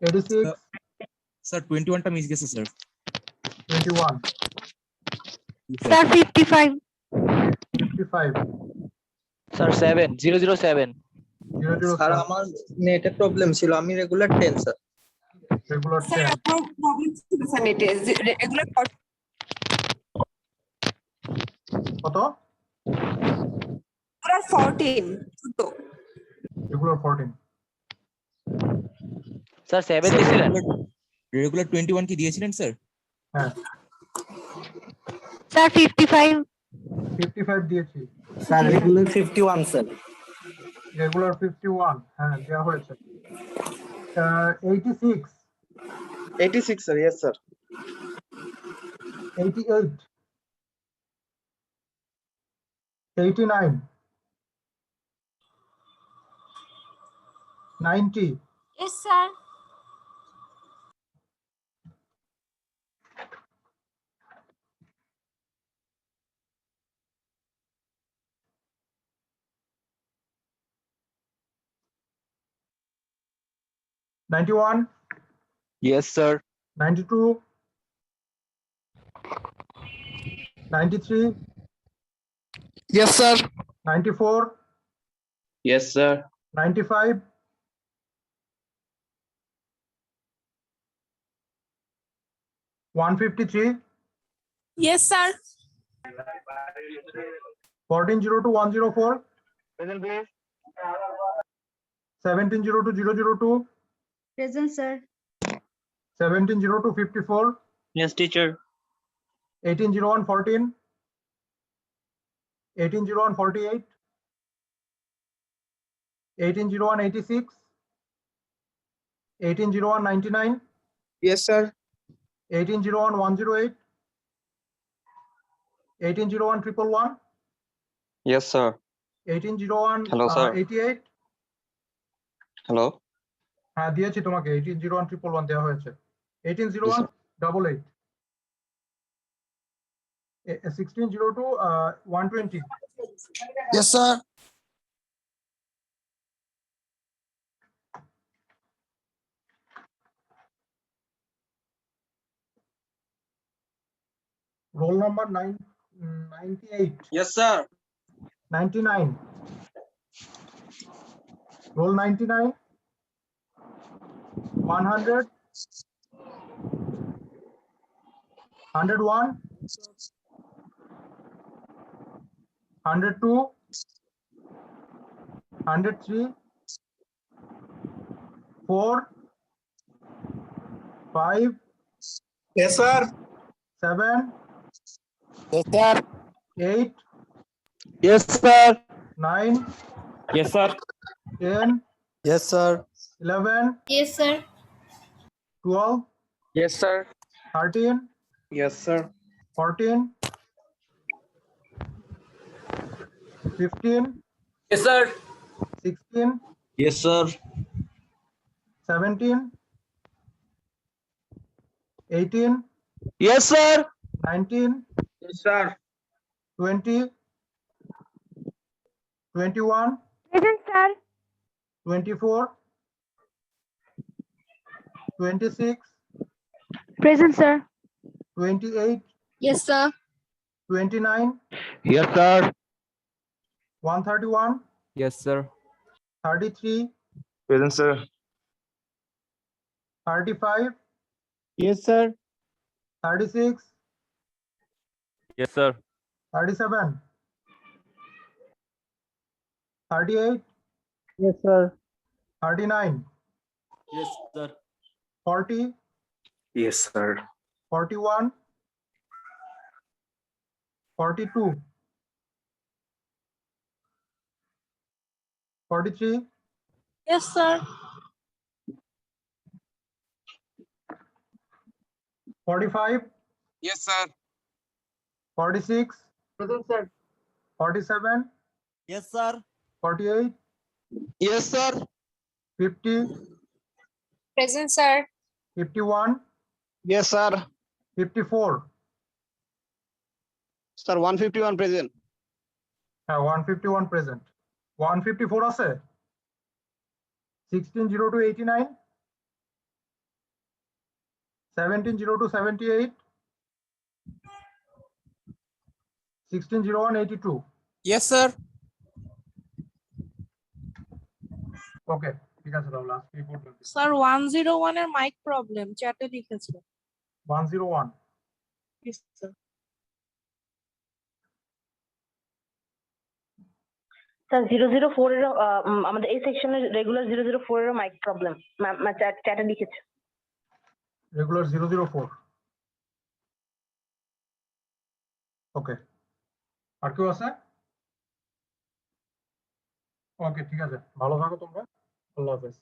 86, sir 21টা miss গেছে sir 21, Sir, 55. 55, sir 007 sir 007, আমার নেটে problem ছিল, আমি regular 10 sir. regular sir 10, আপনার problem ছিল sir নেটে regular কত? 14 তো Regular 14, স্যার 7 দিছিলেন রেগুলার 21 কি দিয়েছিলেন স্যার হ্যাঁ, Sir, 55. 55 দিয়েছি, স্যার রেগুলার 51 স্যার। regular 51, হ্যাঁ দেওয়া হয়েছে, 86, 86 sir, yes sir. 88, 89, 90, Yes, sir. 91, yes sir 92, 93, Yes, sir. 94, Yes, sir. 95, 153, Yes, sir. 1402, 104, 1702, 002, Present, sir. 1702, 54, Yes, teacher. 1801, 14, 1801, 48, 1801, 86, 1801, 99, Yes, sir. 1801, 108, 1801, 111, Yes, sir. 1801, Hello, sir. 88, Hello. হ্যাঁ দিয়েছি তোমাকে, 1801, 111 দেওয়া হয়েছে, 1801, sir. 88, 1602, 120, Yes, sir. roll number 98, Yes, sir. 99, roll 99, 100, 101, 102, 103, 4, 5, Yes, sir. 7, Yes, sir. 8, yes sir 9, yes sir 10, Yes, sir. 11, Yes, sir. 12, yes sir 13, Yes, sir. 14, 15, yes sir 16, Yes, sir. 17, 18, yes sir 19, Yes, sir. 20, 21, Present, sir. 24, 26, Present, sir. 28, Yes, sir. 29, yes sir 131, yes sir 33, Present, sir. 35, yes sir 36, yes sir 37, 38, Yes, sir. 39, Yes, sir. 40, Yes, sir. 41, 42, 43, Yes, sir. 45, Yes, sir. 46, Present, sir. 47, Yes, sir. 48, Yes, sir. 50, Present, sir. 51, Yes, sir. 54, Sir, 151 present. হ্যাঁ 151 present 154 আছে 160289 170278 160182 Yes, sir. ওকে ঠিক আছে তাহলে আজকে এই পর্যন্ত sir 101 এর mic problem চ্যাটে লিখেছে 101 স্যার 004 এর আমাদের এই সেকশনের রেগুলার 004 এর মাইক প্রবলেম চ্যাটে লিখেছে। রেগুলার 004 ওকে আর কেউ আছে ওকে ঠিক আছে ভালো থাকো তোমরা আল্লাহ হাফেজ